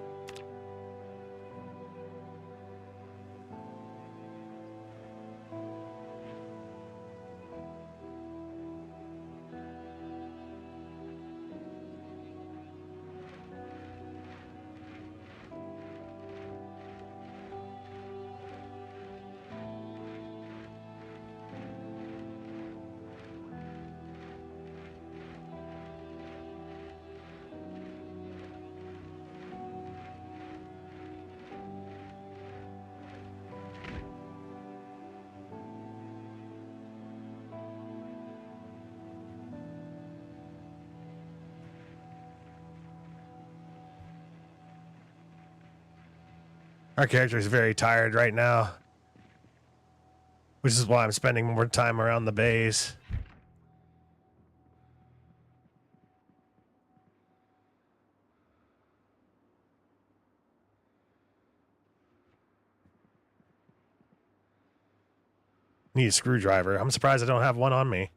Our character is very tired right now, which is why I'm spending more time around the base. Need a screwdriver. I'm surprised I don't have one on me.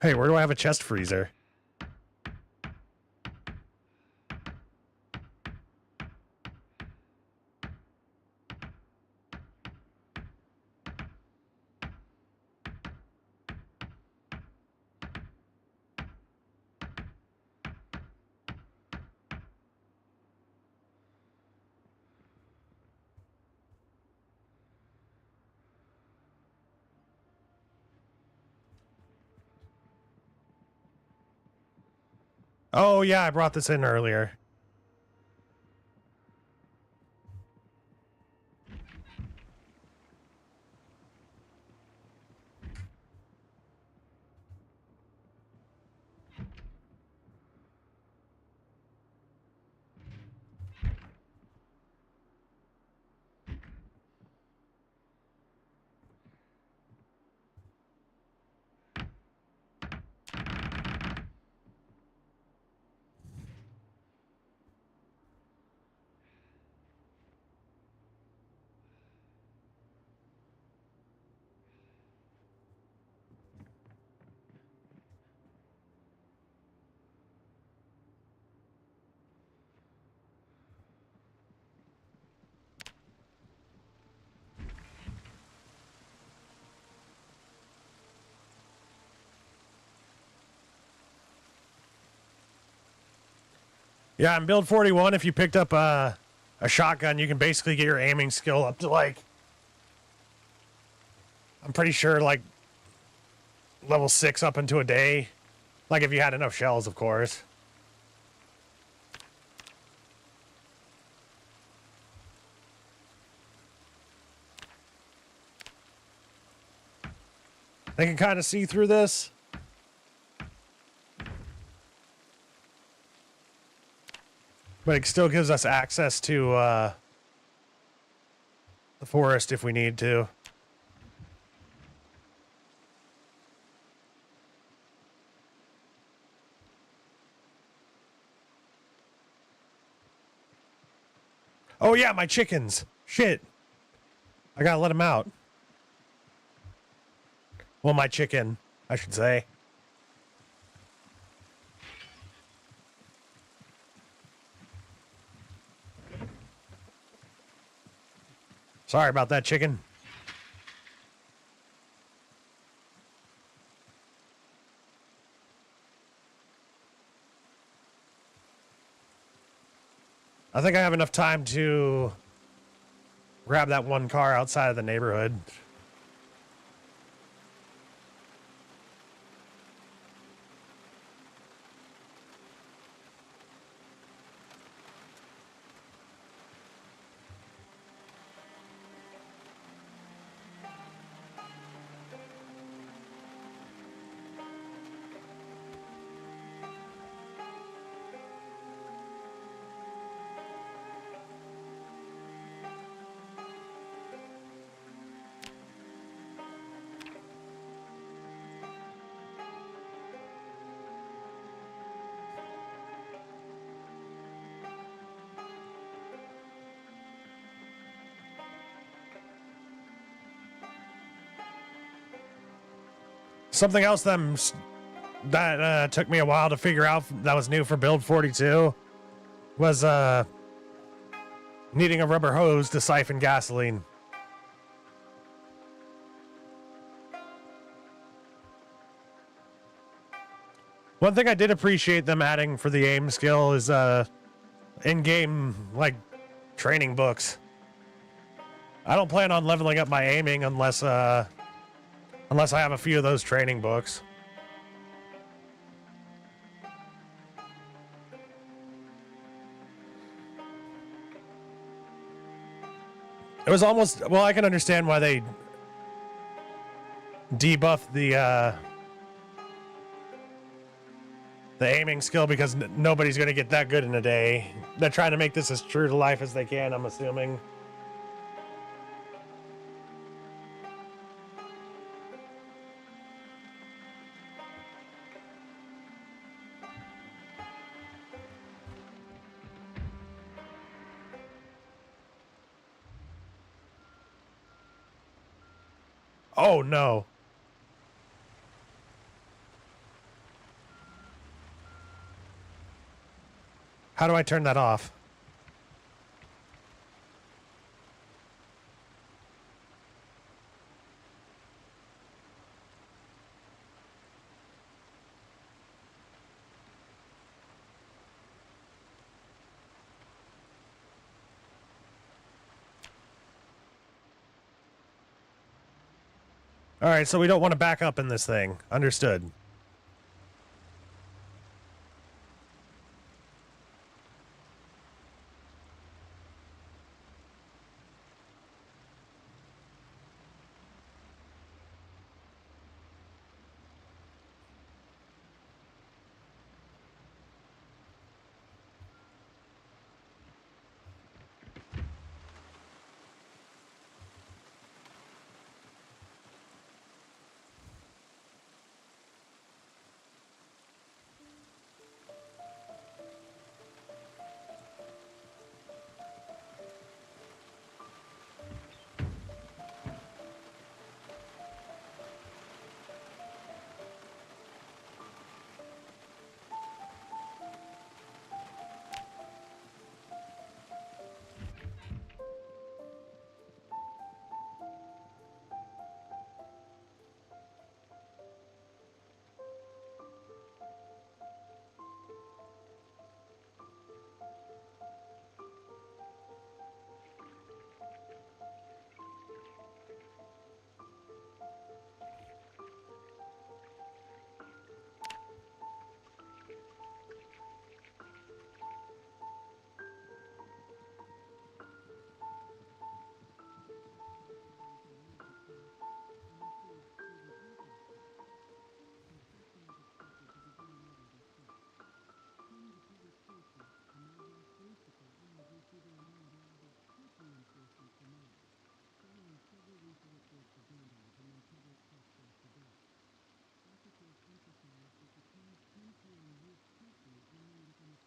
Hey, where do I have a chest freezer? Oh, yeah, I brought this in earlier. Yeah, in build 41, if you picked up a shotgun, you can basically get your aiming skill up to, like, I'm pretty sure, like, level 6 up into a day. Like, if you had enough shells, of course. They can kind of see through this. But it still gives us access to the forest if we need to. Oh yeah, my chickens. Shit. I gotta let them out. Well, my chicken, I should say. Sorry about that, chicken. I think I have enough time to grab that one car outside of the neighborhood. Something else that took me a while to figure out that was new for build 42 was needing a rubber hose to siphon gasoline. One thing I did appreciate them adding for the aim skill is in-game, like, training books. I don't plan on leveling up my aiming unless I have a few of those training books. It was almost, well, I can understand why they debuffed the aiming skill, because nobody's going to get that good in a day. They're trying to make this as true to life as they can, I'm assuming. Oh, no. How do I turn that off? All right, so we don't want to back up in this thing. Understood.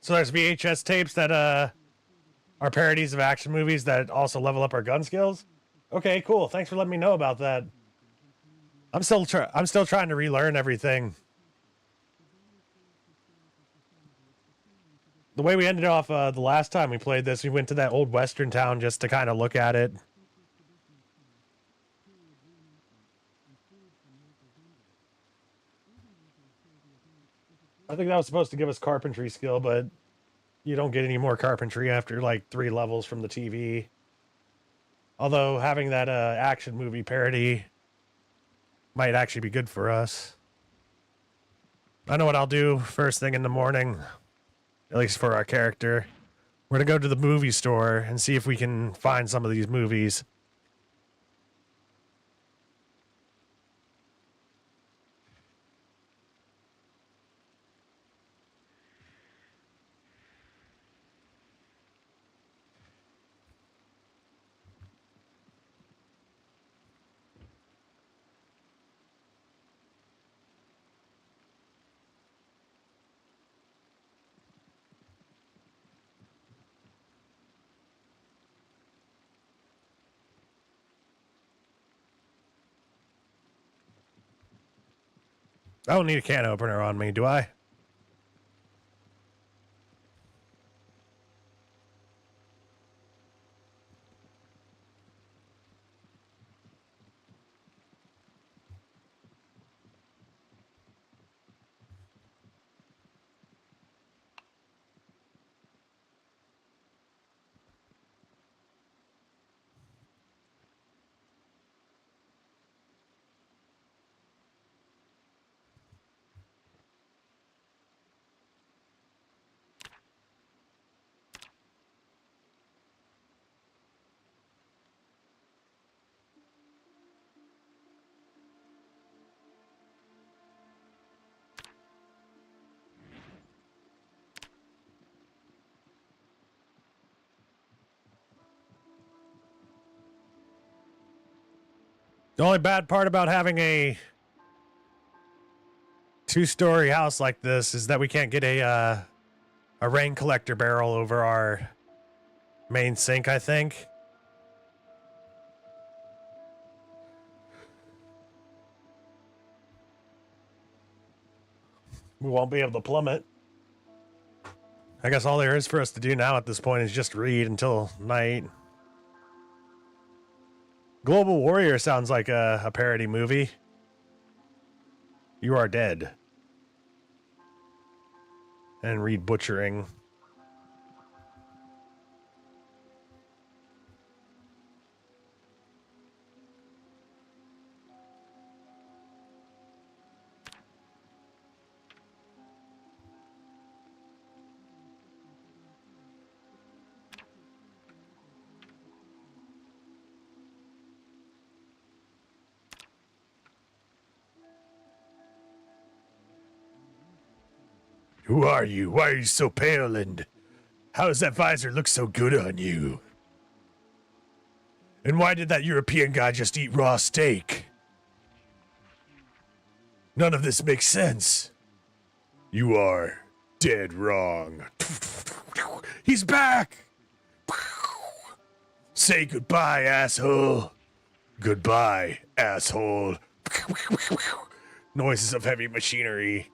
So there's VHS tapes that are parodies of action movies that also level up our gun skills. Okay, cool. Thanks for letting me know about that. I'm still trying to relearn everything. The way we ended off the last time we played this, we went to that old western town just to kind of look at it. I think that was supposed to give us carpentry skill, but you don't get any more carpentry after like 3 levels from the TV. Although having that action movie parody might actually be good for us. I know what I'll do first thing in the morning, at least for our character. We're going to go to the movie store and see if we can find some of these movies. I don't need a can opener on me, do I? The only bad part about having a 2-story house like this is that we can't get a rain collector barrel over our main sink, I think. We won't be able to plummet. I guess all there is for us to do now at this point is just read until night. Global Warrior sounds like a parody movie. You are dead. And read butchering. Who are you? Why are you so pale, and how does that visor look so good on you? And why did that European guy just eat raw steak? None of this makes sense. You are dead wrong. He's back! Say goodbye, asshole. Goodbye, asshole. Noises of heavy machinery.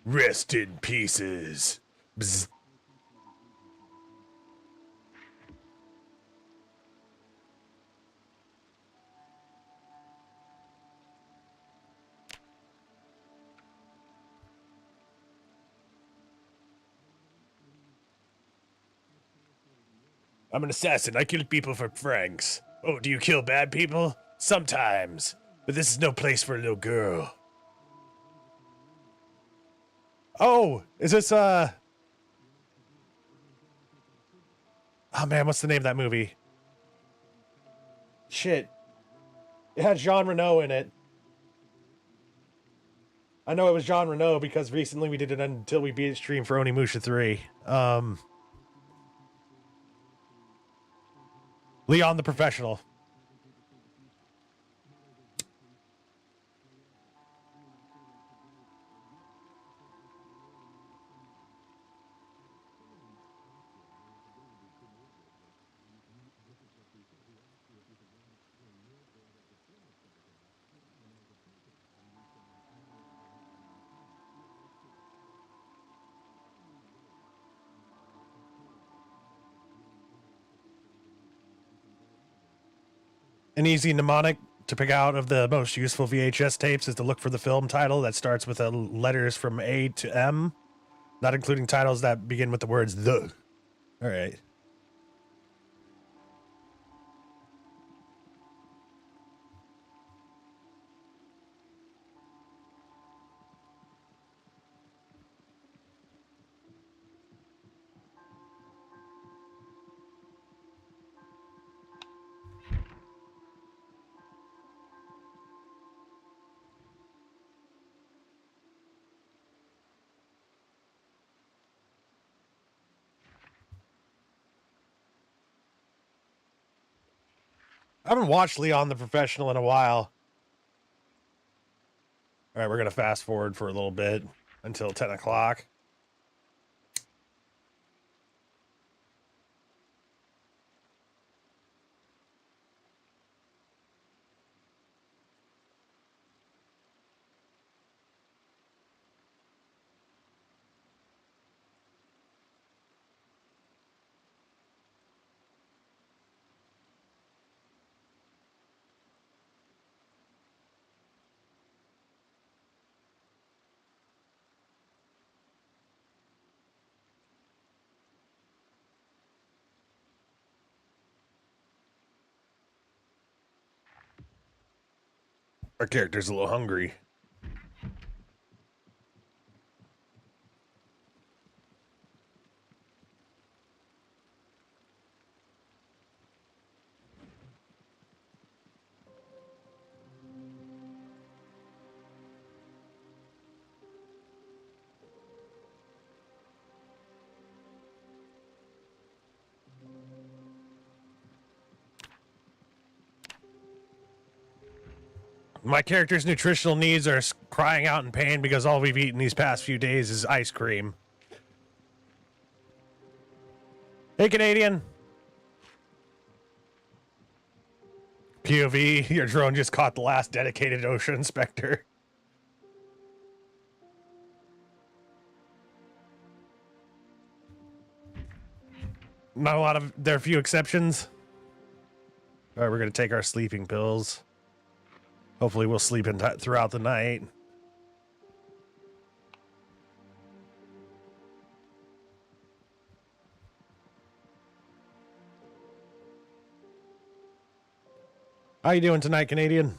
Rest in pieces. Bzz. I'm an assassin. I kill people for francs. Oh, do you kill bad people? Sometimes. But this is no place for a little girl. Oh, is this, oh man, what's the name of that movie? Shit. It had Jean Reno in it. I know it was Jean Reno because recently we did it Until We Beat It stream for Onimusha 3. Leon the Professional. An easy mnemonic to pick out of the most useful VHS tapes is to look for the film title that starts with the letters from A to M, not including titles that begin with the words the. All right. I haven't watched Leon the Professional in a while. All right, we're going to fast forward for a little bit until 10 o'clock. Our character's a little hungry. My character's nutritional needs are crying out in pain because all we've eaten these past few days is ice cream. Hey, Canadian. POV, your drone just caught the last dedicated OSHA inspector. Not a lot of, there are a few exceptions. All right, we're going to take our sleeping pills. Hopefully we'll sleep throughout the night. How you doing tonight, Canadian?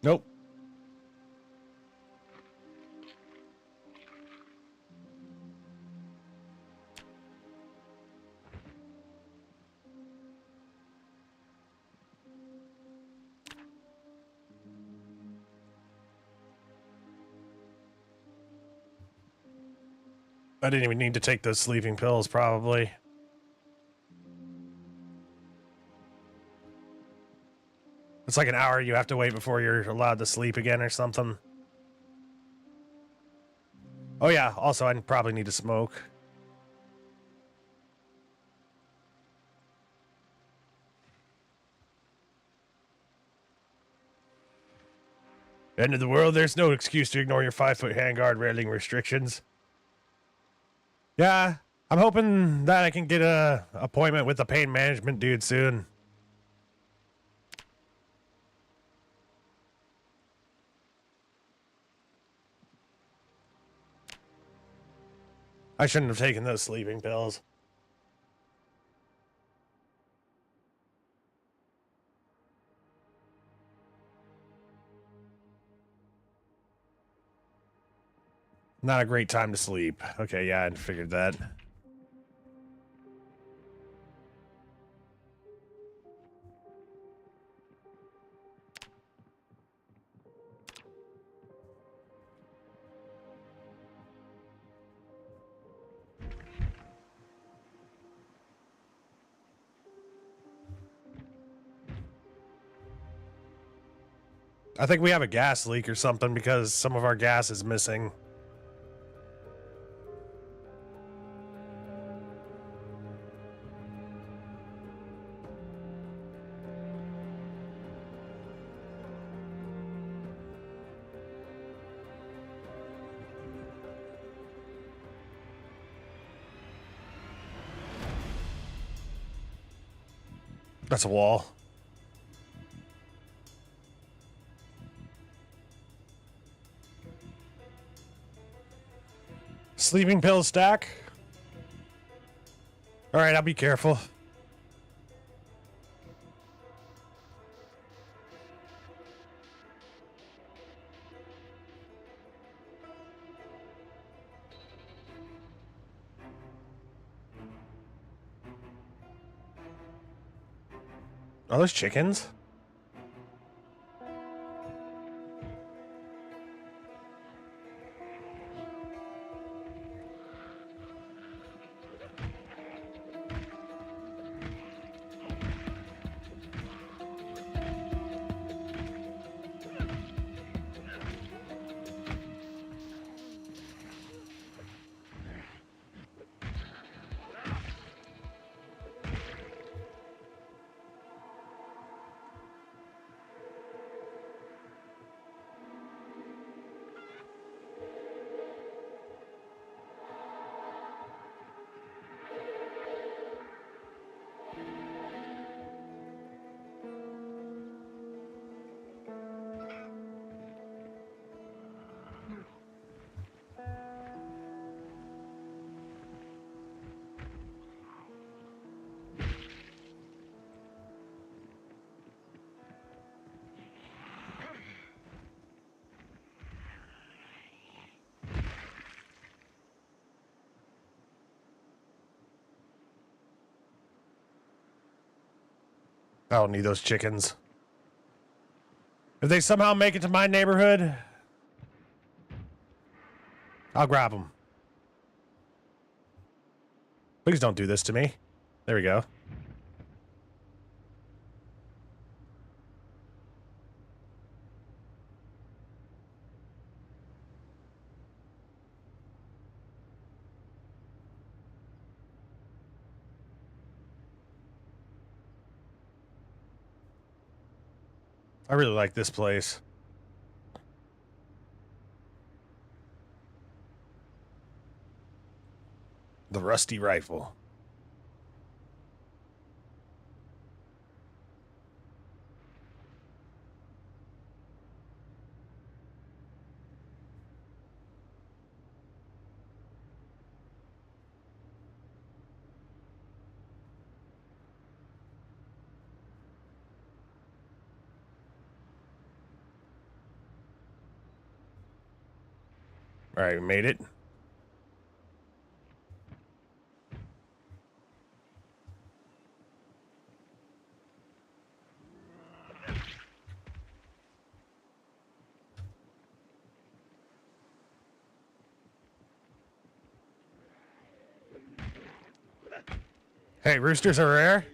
Nope. I didn't even need to take those sleeping pills, probably. It's like an hour you have to wait before you're allowed to sleep again or something. Oh yeah, also I probably need to smoke. End of the world, there's no excuse to ignore your 5-foot handguard railing restrictions. Yeah, I'm hoping that I can get a appointment with the pain management dude soon. I shouldn't have taken those sleeping pills. Not a great time to sleep. Okay, yeah, I figured that. I think we have a gas leak or something because some of our gas is missing. That's a wall. Sleeping pill stack. All right, I'll be careful. Are those chickens? I don't need those chickens. If they somehow make it to my neighborhood, I'll grab them. Please don't do this to me. There we go. I really like this place. The rusty rifle. All right, we made it. Hey, roosters are rare.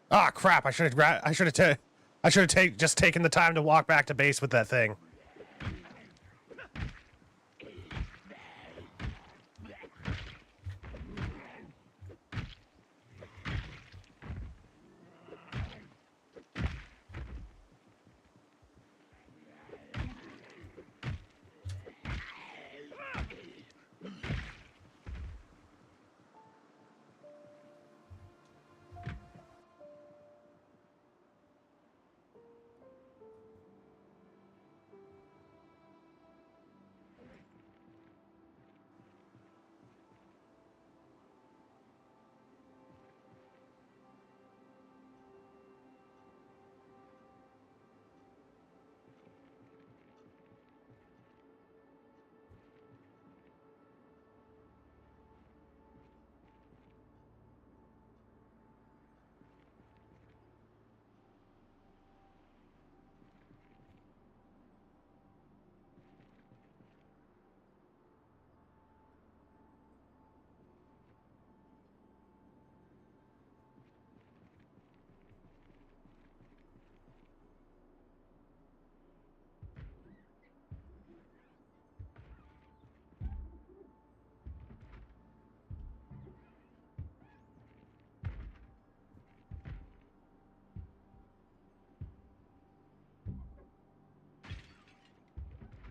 Ah, crap! I should have just taken the time to walk back to base with that thing.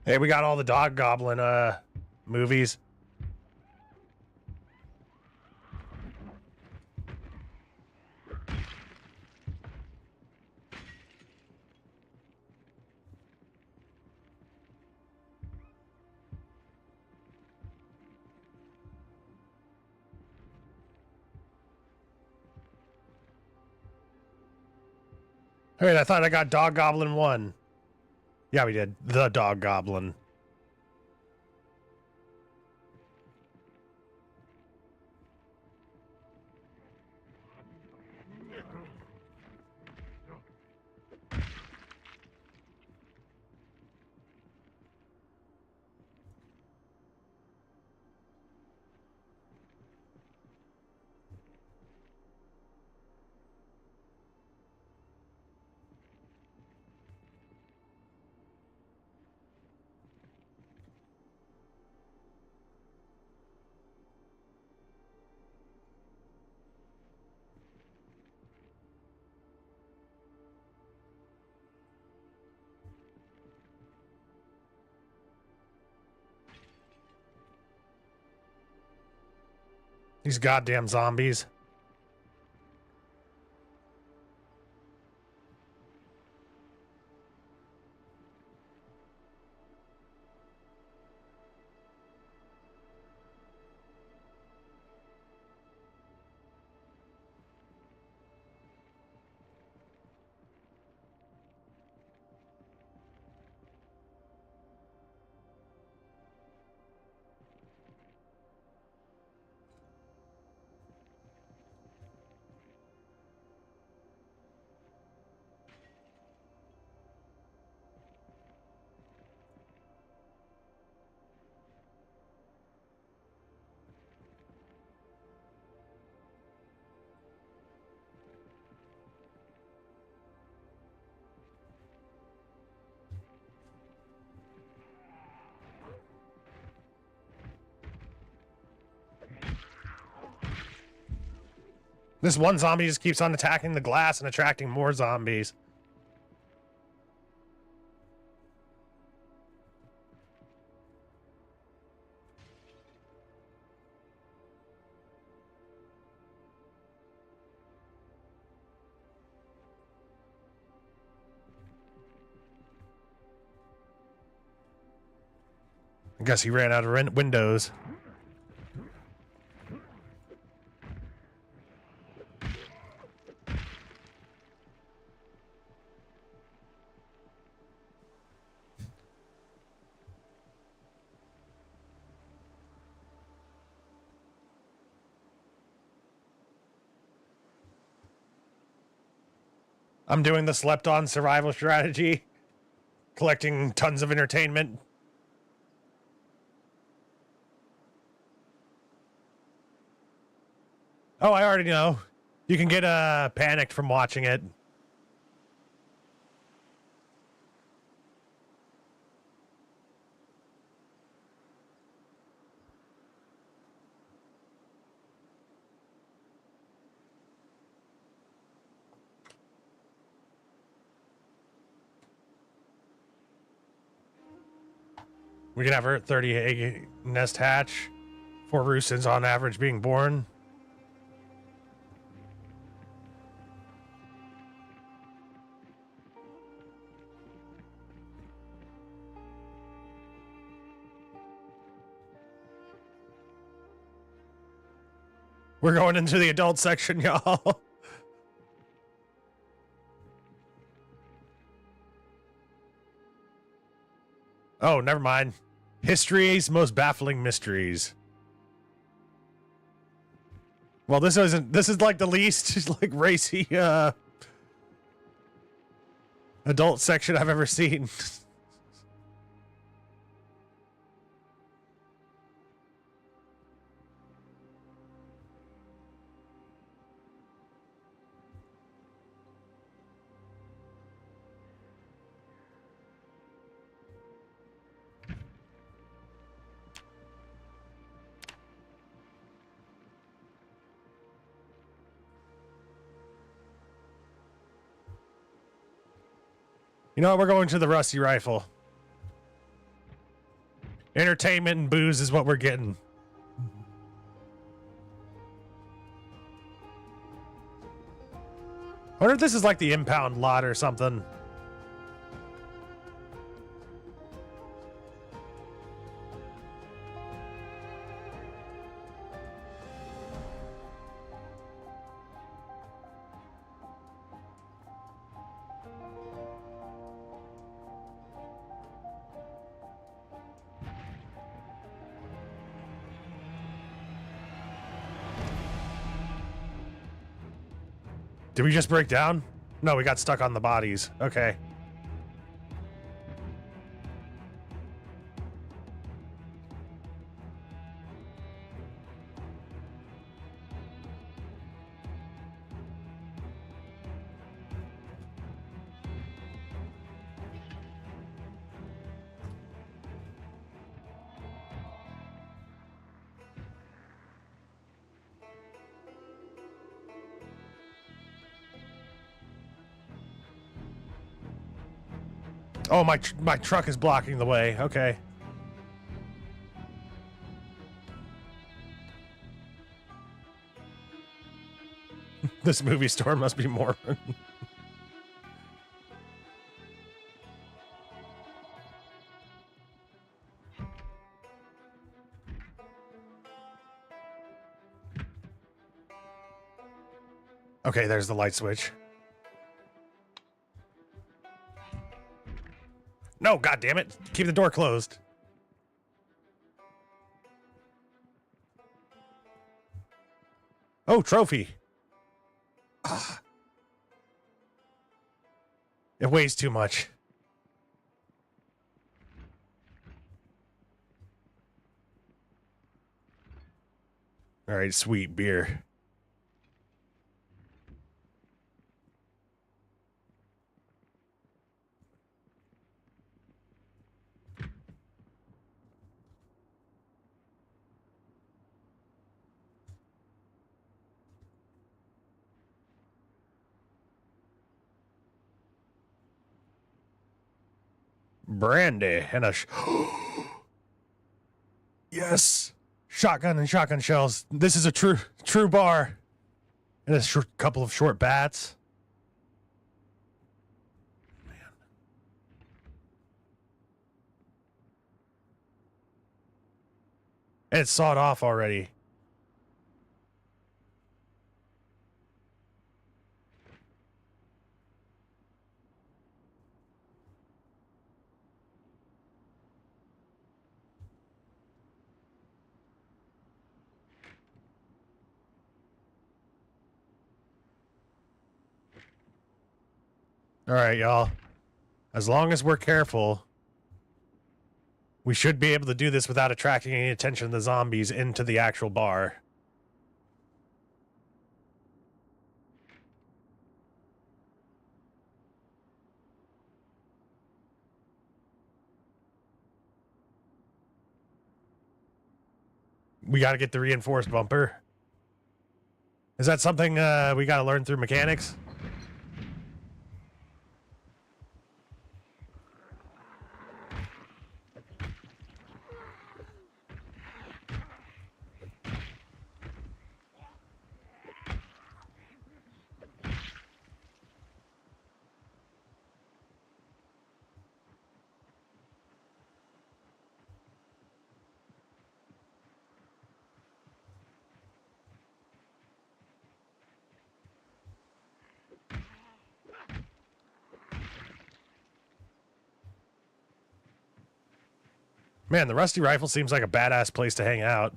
Hey, we got all the Dog Goblin movies. Wait, I thought I got Dog Goblin 1. Yeah, we did. The Dog Goblin. These goddamn zombies. This one zombie just keeps on attacking the glass and attracting more zombies. I guess he ran out of windows. I'm doing the slept-on survival strategy, collecting tons of entertainment. Oh, I already know. You can get panicked from watching it. We can have her 30 egg nest hatch. 4 roosters on average being born. We're going into the adult section, y'all. Oh, never mind. History's most baffling mysteries. Well, this is like the least like racy adult section I've ever seen. You know what? We're going to the rusty rifle. Entertainment and booze is what we're getting. I wonder if this is like the impound lot or something. Did we just break down? No, we got stuck on the bodies. Okay. Oh, my truck is blocking the way. Okay. This movie store must be Mormon. Okay, there's the light switch. No, God damn it! Keep the door closed. Oh, trophy. Ah. It weighs too much. All right, sweet beer. brandy and a yes, shotgun and shotgun shells. This is a true bar, and a couple of short bats. Man, and it's sawed off already. All right, y'all. As long as we're careful, we should be able to do this without attracting any attention of the zombies into the actual bar. We got to get the reinforced bumper. Is that something we got to learn through mechanics? Man, the rusty rifle seems like a badass place to hang out.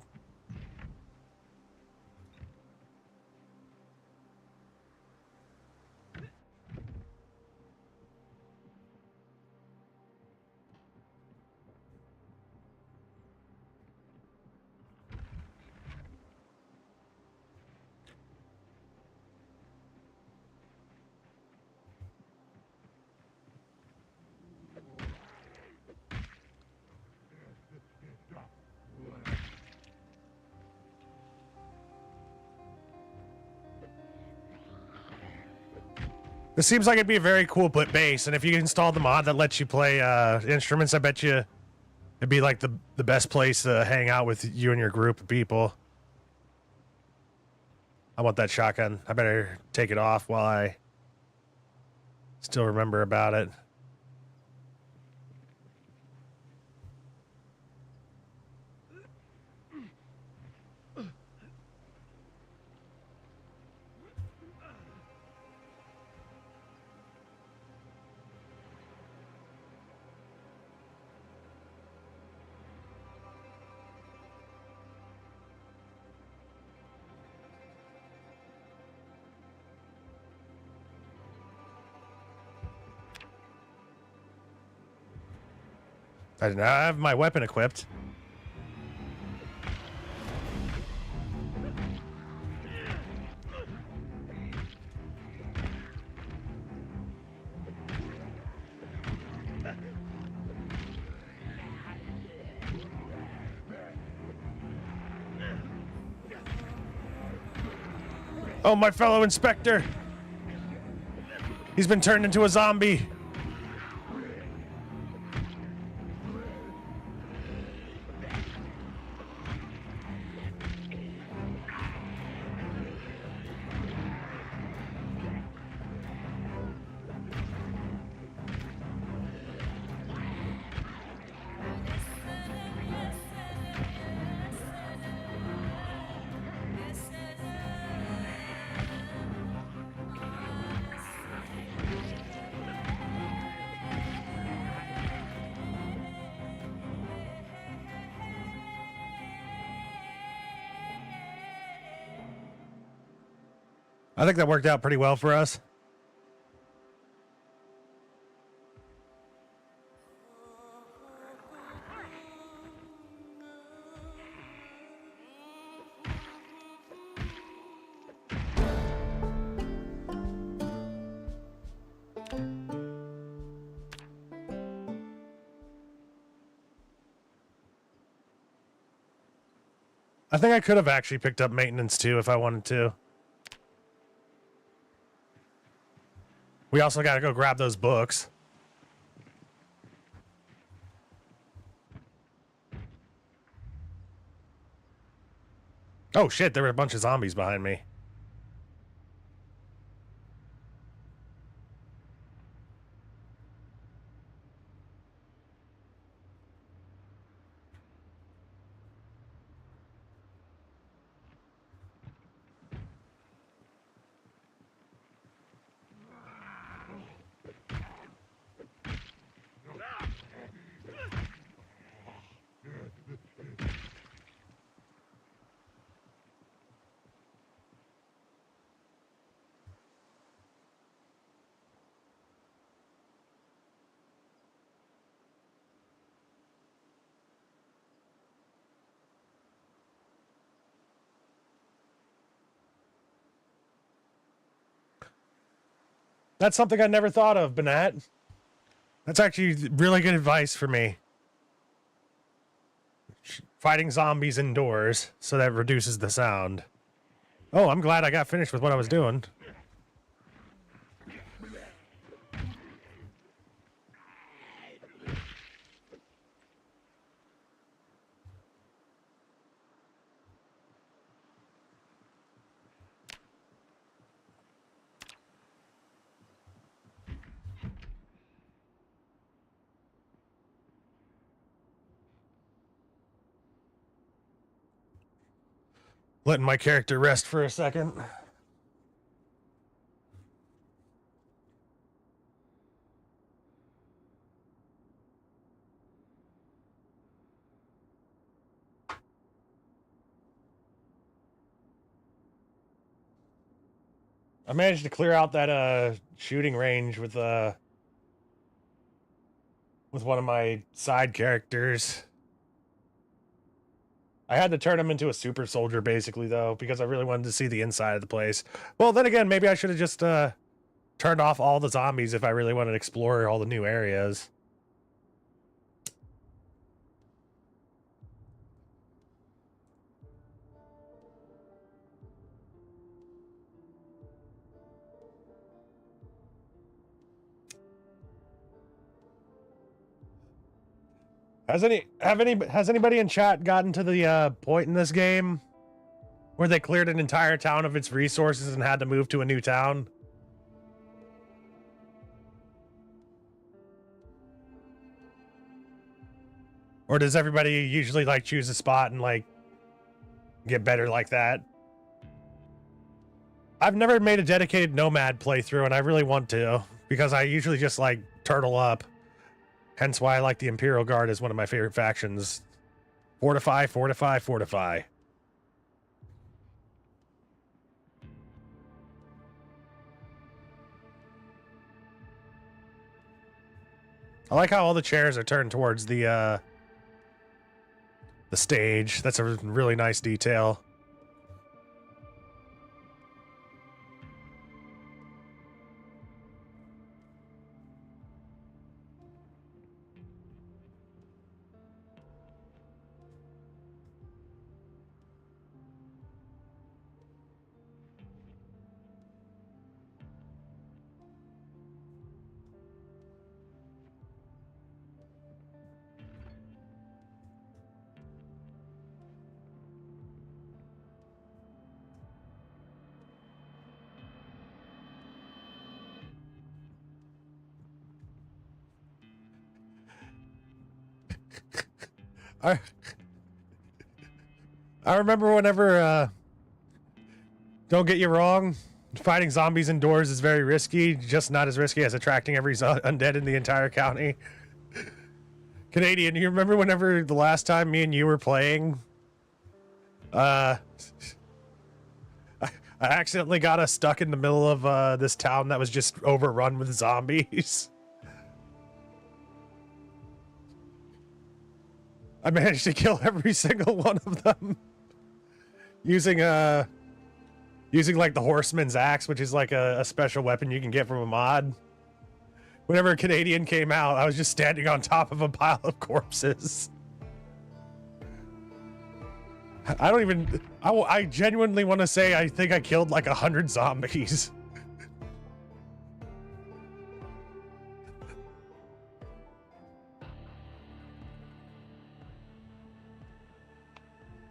This seems like it'd be a very cool base, and if you install the mod that lets you play instruments, I bet you it'd be like the best place to hang out with you and your group of people. I want that shotgun. I better take it off while I still remember about it. I do not have my weapon equipped. Oh, my fellow inspector! He's been turned into a zombie! I think that worked out pretty well for us. I think I could have actually picked up maintenance too if I wanted to. We also got to go grab those books. Oh shit, there were a bunch of zombies behind me. That's something I never thought of, Banat. That's actually really good advice for me. Fighting zombies indoors, so that reduces the sound. Oh, I'm glad I got finished with what I was doing. Letting my character rest for a second. I managed to clear out that shooting range with one of my side characters. I had to turn him into a super soldier basically though, because I really wanted to see the inside of the place. Well, then again, maybe I should have just turned off all the zombies if I really wanted to explore all the new areas. Has anybody in chat gotten to the point in this game where they cleared an entire town of its resources and had to move to a new town? Or does everybody usually like choose a spot and like get better like that? I've never made a dedicated nomad playthrough and I really want to, because I usually just like turtle up. Hence why I like the Imperial Guard as one of my favorite factions. Fortify, fortify, fortify. I like how all the chairs are turned towards the stage. That's a really nice detail. I remember whenever don't get you wrong, fighting zombies indoors is very risky, just not as risky as attracting every undead in the entire county. Canadian, you remember whenever the last time me and you were playing? I accidentally got us stuck in the middle of this town that was just overrun with zombies. I managed to kill every single one of them using like the horseman's axe, which is like a special weapon you can get from a mod. Whenever a Canadian came out, I was just standing on top of a pile of corpses. I genuinely want to say I think I killed like 100 zombies.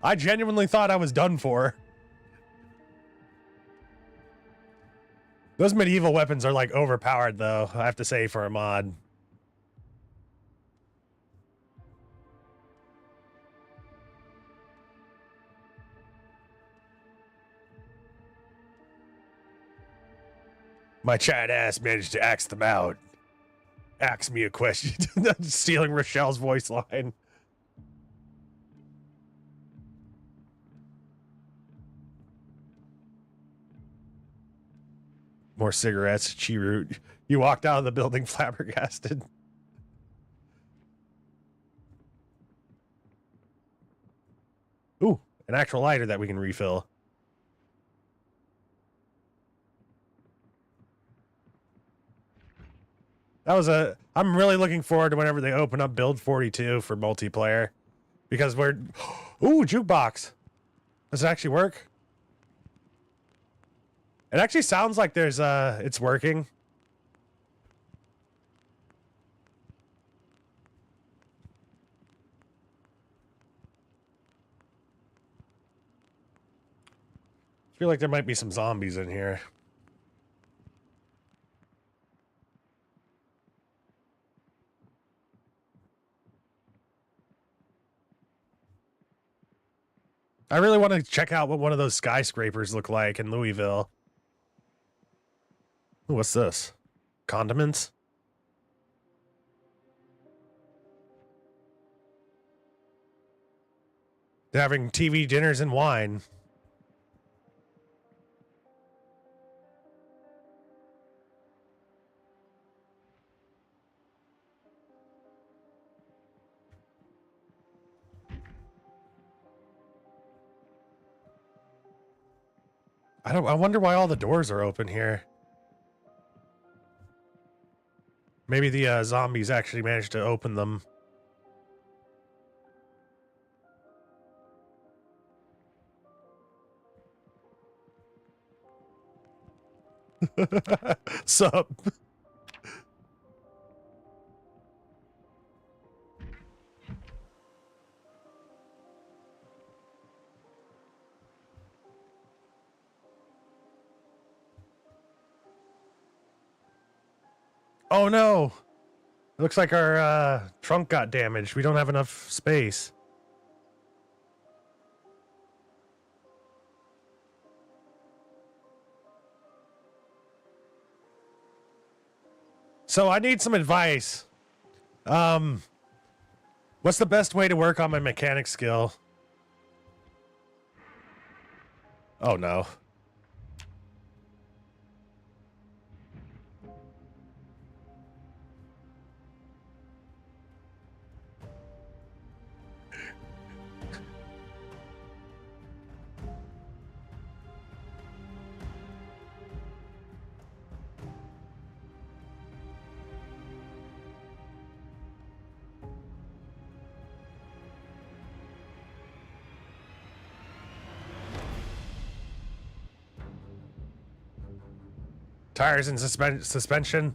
I genuinely thought I was done for. Those medieval weapons are like overpowered though, I have to say, for a mod. My chat ass managed to axe them out. Ask me a question. Stealing Rochelle's voice line. More cigarettes, Cheroot. You walked out of the building flabbergasted. Ooh, an actual lighter that we can refill. That was a... I'm really looking forward to whenever they open up Build 42 for multiplayer. Because we're... Ooh, jukebox. Does it actually work? It actually sounds like there's it's working. I feel like there might be some zombies in here. I really want to check out what one of those skyscrapers look like in Louisville. Ooh, what's this? Condiments? They're having TV dinners and wine. I wonder why all the doors are open here. Maybe the zombies actually managed to open them. Sup? Oh no! It looks like our trunk got damaged. We don't have enough space. So I need some advice. What's the best way to work on my mechanic skill? Oh no. Tires and suspension.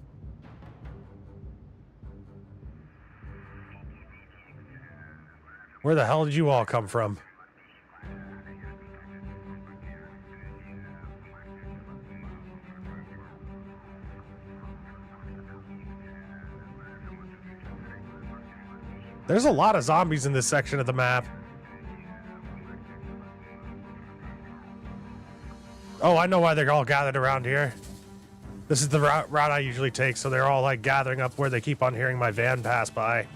Where the hell did you all come from? There's a lot of zombies in this section of the map. Oh, I know why they're all gathered around here. This is the route I usually take, so they're all like gathering up where they keep on hearing my van pass by.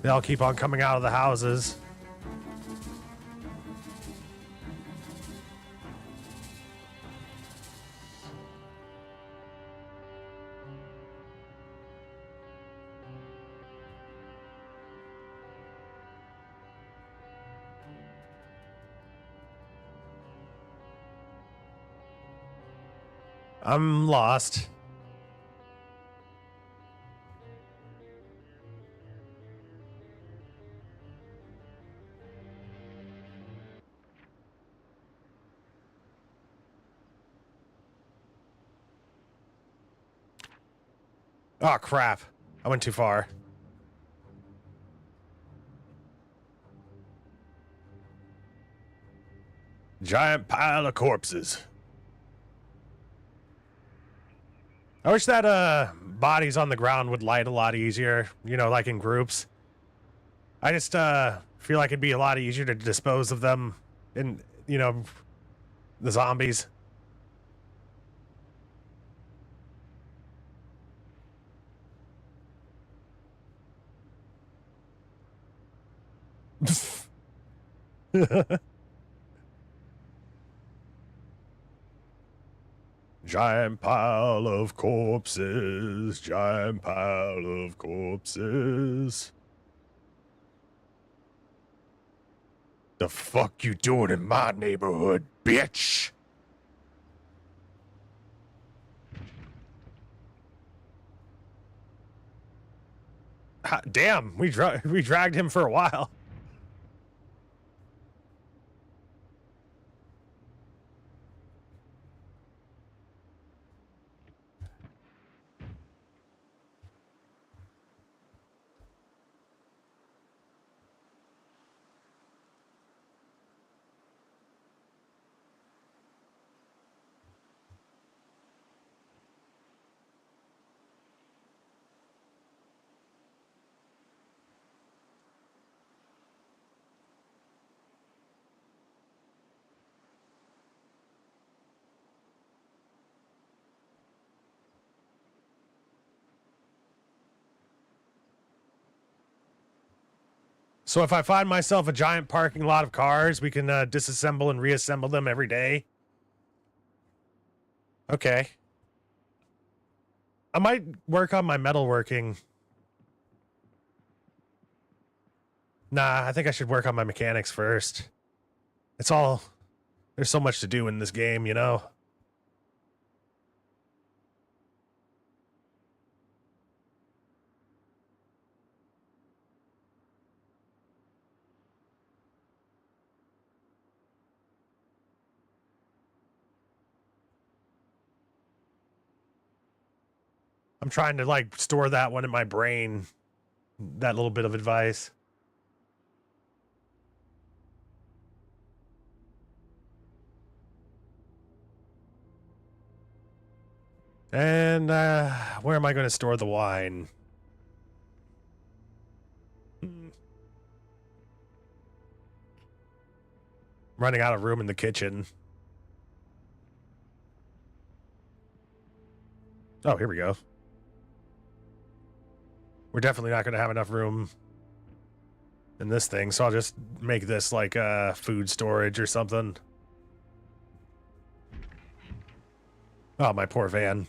They all keep on coming out of the houses. I'm lost. Oh, crap. I went too far. Giant pile of corpses. I wish that bodies on the ground would light a lot easier, you know, like in groups. I just feel like it'd be a lot easier to dispose of them in, you know, the zombies. Giant pile of corpses, giant pile of corpses. The fuck you doing in my neighborhood, bitch? Damn, we dragged him for a while. So if I find myself a giant parking lot of cars, we can disassemble and reassemble them every day. Okay. I might work on my metalworking. Nah, I think I should work on my mechanics first. It's all... There's so much to do in this game, you know? I'm trying to, like, store that one in my brain. That little bit of advice. And, where am I going to store the wine? Running out of room in the kitchen. Oh, here we go. We're definitely not going to have enough room in this thing, so I'll just make this like food storage or something. Oh, my poor van.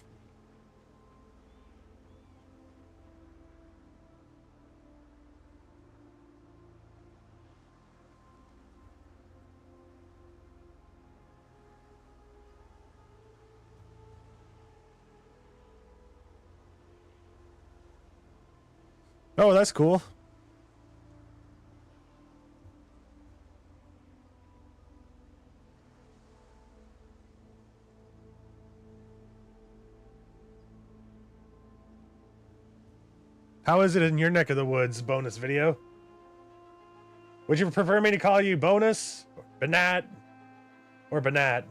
Oh, that's cool. How is it in your neck of the woods, bonus video? Would you prefer me to call you Bonus, Banat, or Banat?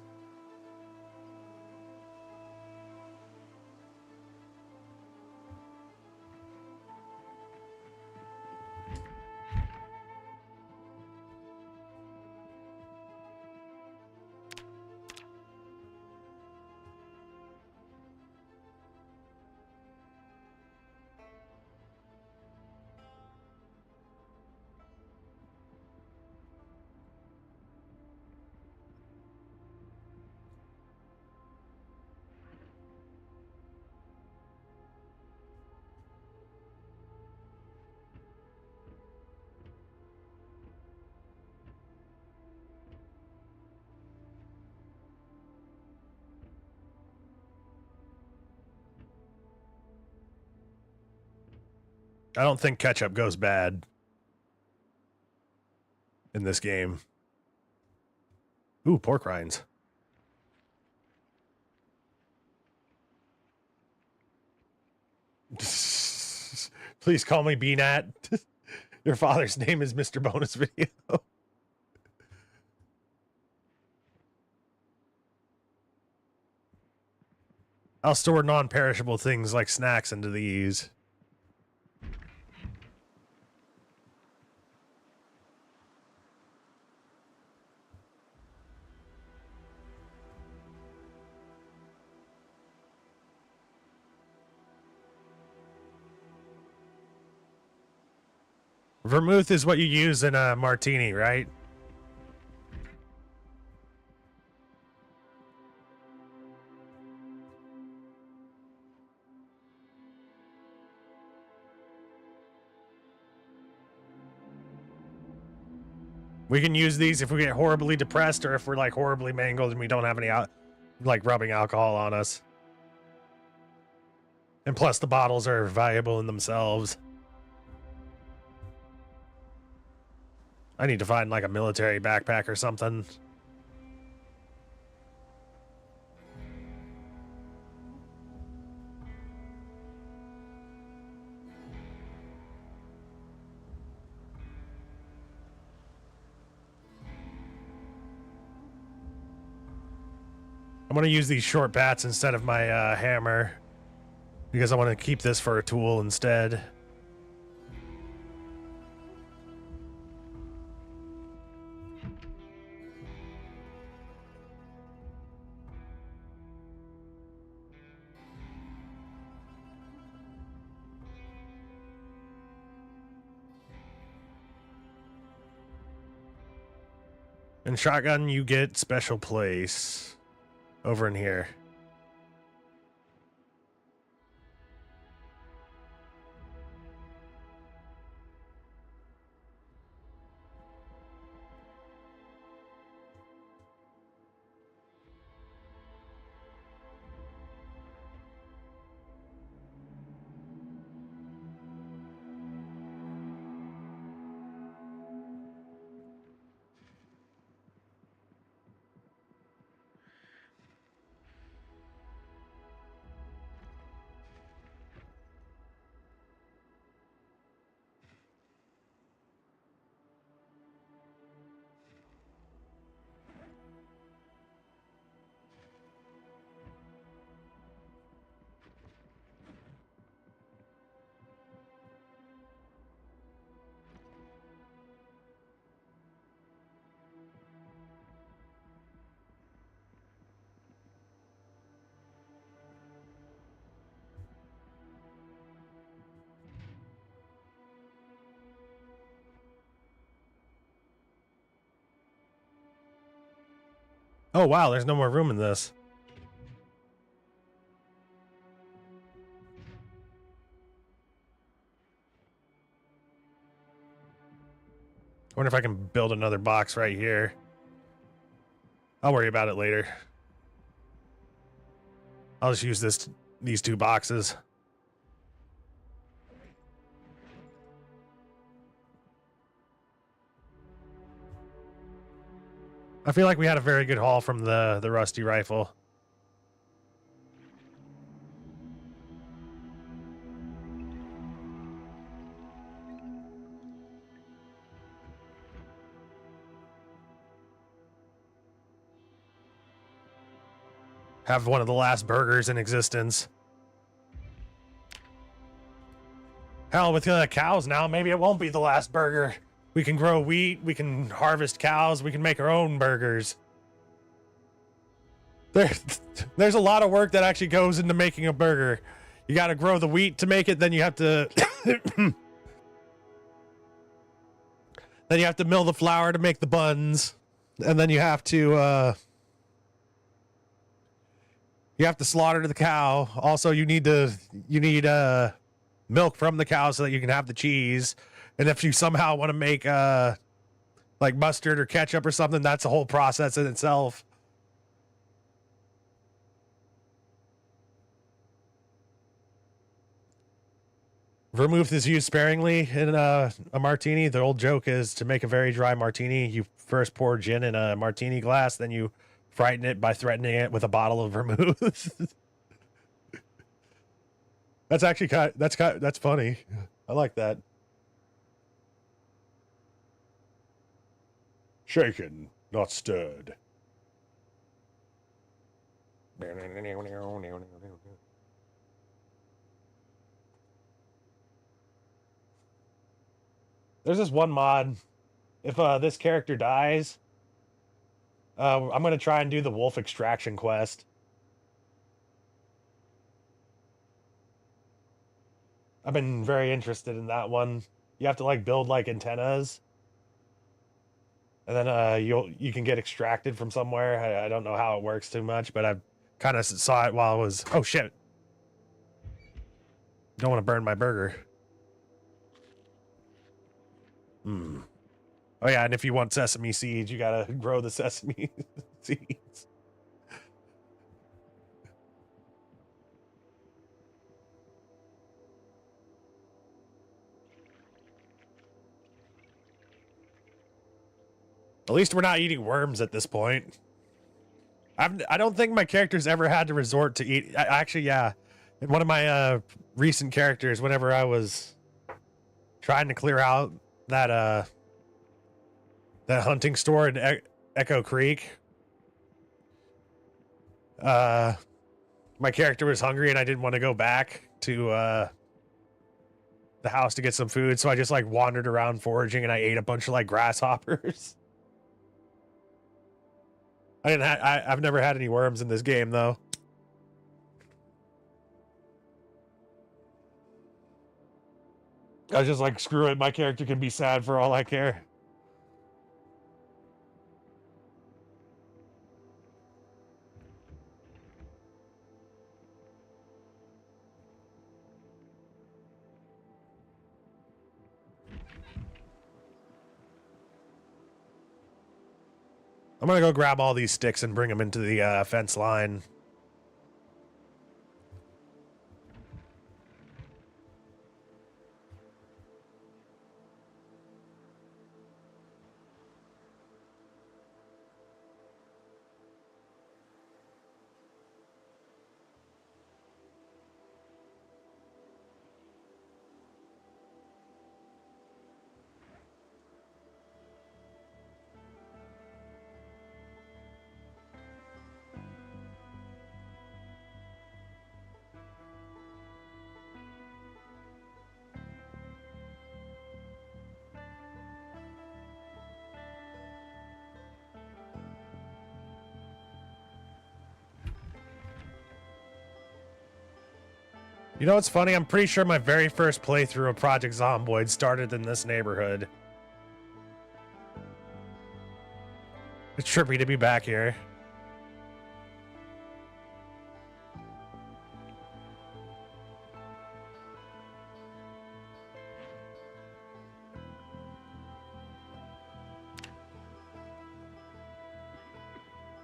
I don't think ketchup goes bad in this game. Ooh, pork rinds. Please call me BNat. Your father's name is Mr. Bonus Video. I'll store non-perishable things like snacks into these. Vermouth is what you use in a martini, right? We can use these if we get horribly depressed or if we're like horribly mangled and we don't have any like rubbing alcohol on us. And plus the bottles are valuable in themselves. I need to find like a military backpack or something. I'm going to use these short bats instead of my hammer because I want to keep this for a tool instead. And shotgun, you get special place over in here. Oh, wow, there's no more room in this. I wonder if I can build another box right here. I'll worry about it later. I'll just use these two boxes. I feel like we had a very good haul from the rusty rifle. Have one of the last burgers in existence. Hell, with cows now, maybe it won't be the last burger. We can grow wheat, we can harvest cows, we can make our own burgers. There's a lot of work that actually goes into making a burger. You got to grow the wheat to make it, then you have to then you have to mill the flour to make the buns, and then you have to slaughter the cow. Also, you need milk from the cow so that you can have the cheese. And if you somehow want to make like mustard or ketchup or something, that's a whole process in itself. Vermouth is used sparingly in a martini. The old joke is to make a very dry martini, you first pour gin in a martini glass, then you frighten it by threatening it with a bottle of vermouth. That's actually that's funny. I like that. Shaken, not stirred. There's this one mod. If this character dies, I'm gonna try and do the wolf extraction quest. I've been very interested in that one. You have to like build like antennas, and then you can get extracted from somewhere. I don't know how it works too much, but I kind of saw it while I was. Oh shit! Don't want to burn my burger. Hmm. Oh yeah, and if you want sesame seeds, you gotta grow the sesame seeds. At least we're not eating worms at this point. I don't think my character's ever had to resort to eat. Actually, yeah. In one of my recent characters, whenever I was trying to clear out that hunting store in Echo Creek, my character was hungry and I didn't want to go back to the house to get some food, so I just like wandered around foraging and I ate a bunch of like grasshoppers. I've never had any worms in this game though. I was just like, screw it, my character can be sad for all I care. I'm gonna go grab all these sticks and bring them into the fence line. You know what's funny? I'm pretty sure my very first playthrough of Project Zomboid started in this neighborhood. It's trippy to be back here.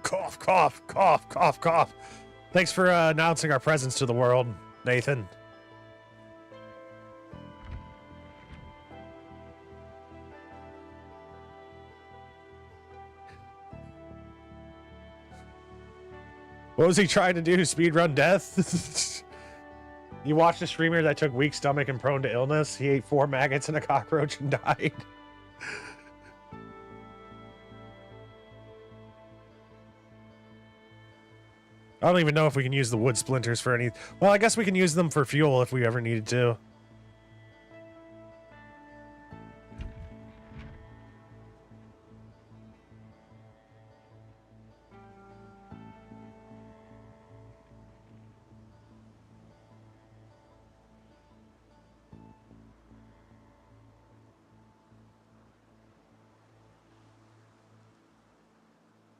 Cough, cough, cough, cough, cough. Thanks for announcing our presence to the world, Nathan. What was he trying to do? Speedrun death? You watched a streamer that took weak stomach and prone to illness. He ate 4 maggots and a cockroach and died. I don't even know if we can use the wood splinters for any... Well, I guess we can use them for fuel if we ever needed to.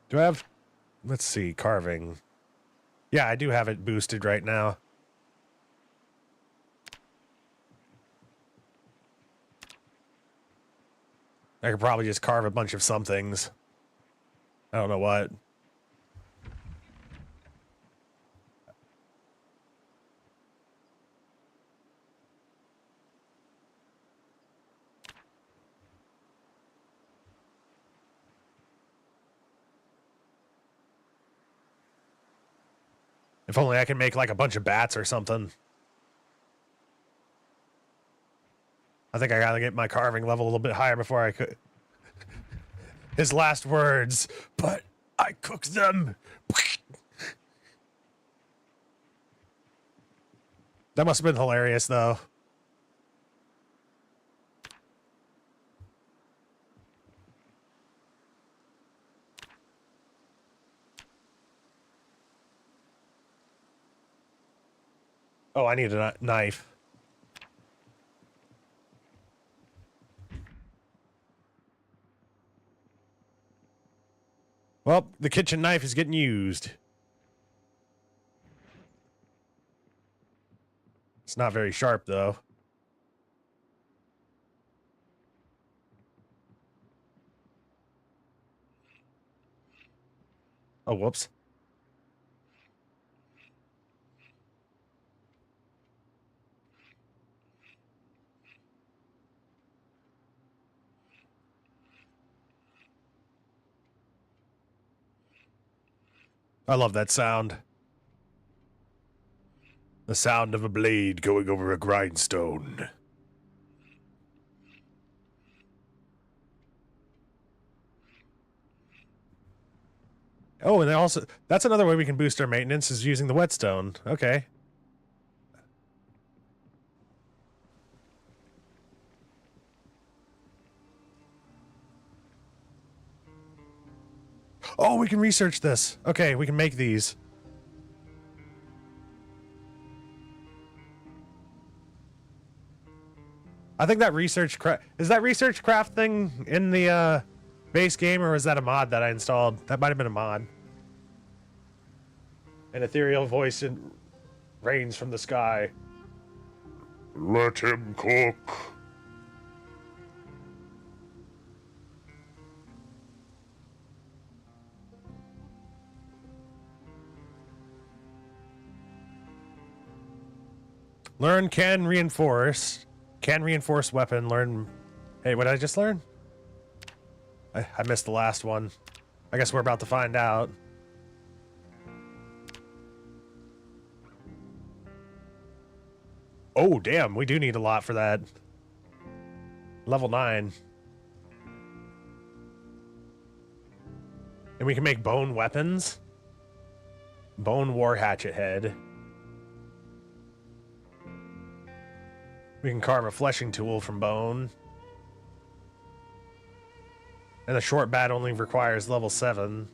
Do I have... Let's see, carving. Yeah, I do have it boosted right now. I could probably just carve a bunch of some things. I don't know what. If only I can make like a bunch of bats or something. I think I gotta get my carving level a little bit higher before I could. His last words, but I cooked them. That must have been hilarious, though. Oh, I need a knife. Well, the kitchen knife is getting used. It's not very sharp, though. Oh, whoops. I love that sound. The sound of a blade going over a grindstone. Oh, and also, that's another way we can boost our maintenance is using the whetstone. Okay. Oh, we can research this. Okay, we can make these. I think that is that research craft thing in the base game, or is that a mod that I installed? That might have been a mod. An ethereal voice rains from the sky. Let him cook. Learn can reinforce. Can reinforce weapon. Learn. Hey, what did I just learn? I missed the last one. I guess we're about to find out. Oh, damn. We do need a lot for that. Level 9. And we can make bone weapons. Bone war hatchet head. We can carve a fleshing tool from bone. And the short bat only requires level 7.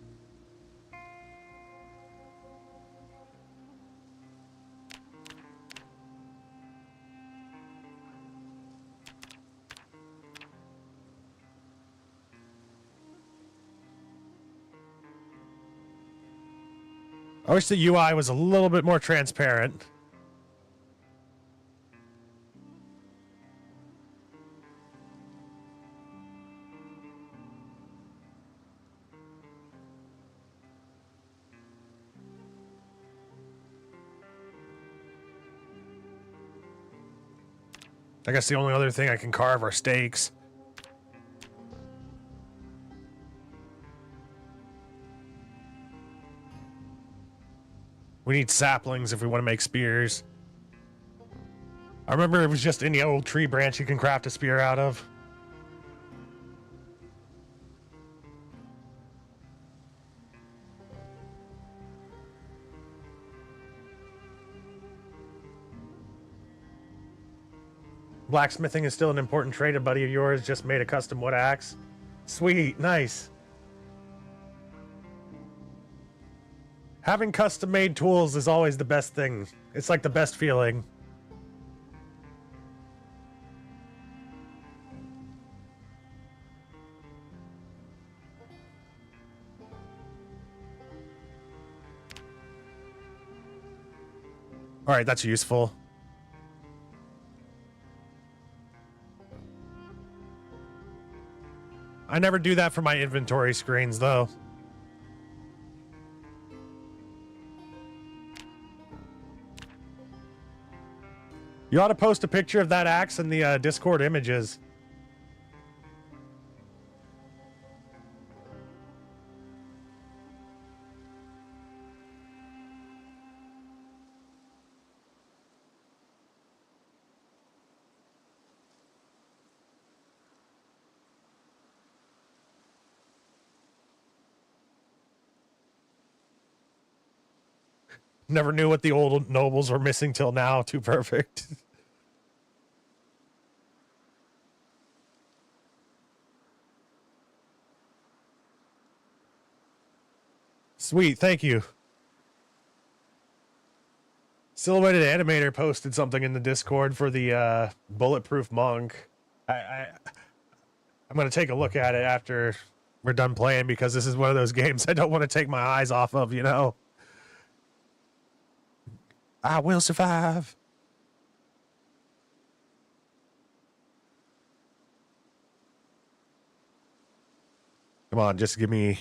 I wish the UI was a little bit more transparent. I guess the only other thing I can carve are stakes. We need saplings if we want to make spears. I remember it was just any old tree branch you can craft a spear out of. Blacksmithing is still an important trade. A buddy of yours just made a custom wood axe. Sweet, nice. Having custom-made tools is always the best thing. It's like the best feeling. All right, that's useful. I never do that for my inventory screens, though. You ought to post a picture of that axe in the Discord images. Never knew what the old nobles were missing till now. Too perfect. Sweet, thank you. Silhouetted Animator posted something in the Discord for the Bulletproof Monk. I'm gonna take a look at it after we're done playing because this is one of those games I don't want to take my eyes off of, you know. I will survive. Come on, just gimme.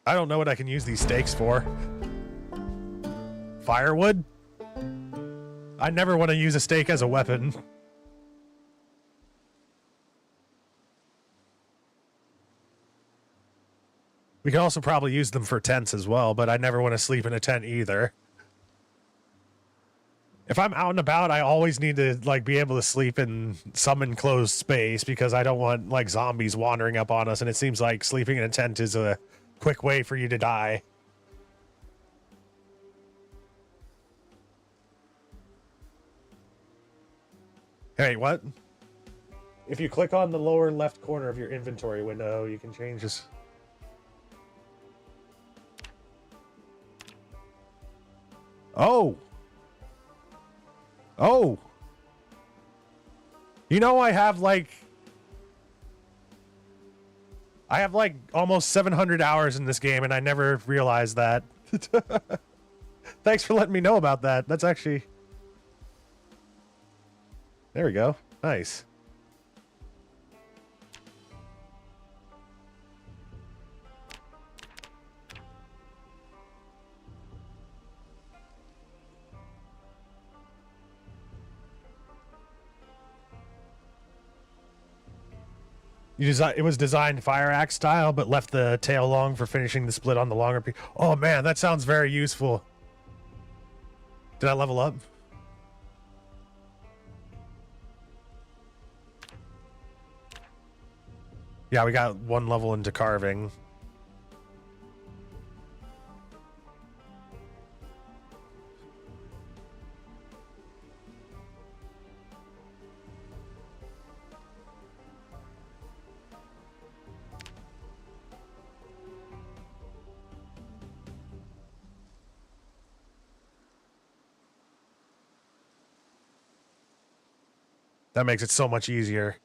I don't know what I can use these stakes for. Firewood? I never want to use a stake as a weapon. We can also probably use them for tents as well, but I never want to sleep in a tent either. If I'm out and about, I always need to like be able to sleep in some enclosed space because I don't want like zombies wandering up on us, and it seems like sleeping in a tent is a quick way for you to die. Hey, what? If you click on the lower left corner of your inventory window, you can change this. Oh! Oh! You know, I have like almost 700 hours in this game, and I never realized that. Thanks for letting me know about that. That's actually... There we go. Nice. It was designed fire axe style, but left the tail long for finishing the split on the longer piece. Oh man, that sounds very useful. Did I level up? Yeah, we got one level into carving. That makes it so much easier.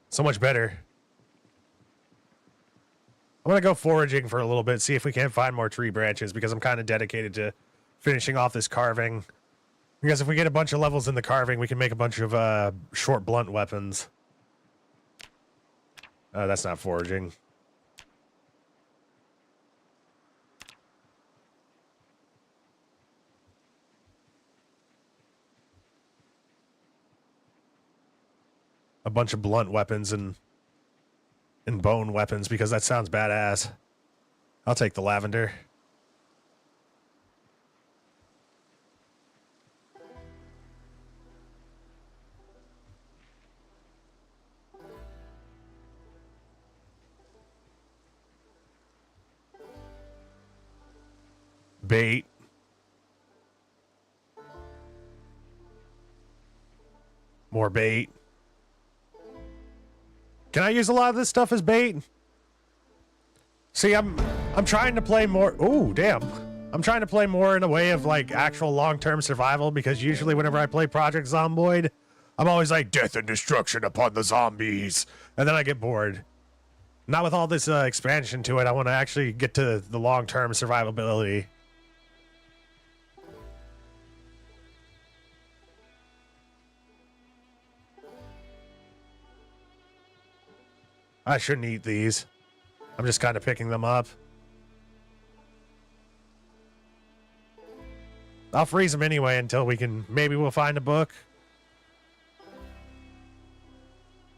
So much better. I'm going to go foraging for a little bit, see if we can't find more tree branches, because I'm kind of dedicated to finishing off this carving. Because if we get a bunch of levels in the carving, we can make a bunch of short blunt weapons. That's not foraging. A bunch of blunt weapons and bone weapons, because that sounds badass. I'll take the lavender. Bait. More bait. Can I use a lot of this stuff as bait? See, I'm trying to play more. Oh, damn. I'm trying to play more in a way of like actual long-term survival, because usually whenever I play Project Zomboid, I'm always like death and destruction upon the zombies, and then I get bored. Not with all this expansion to it. I want to actually get to the long-term survivability. I shouldn't eat these. I'm just kind of picking them up. I'll freeze them anyway until we can... Maybe we'll find a book.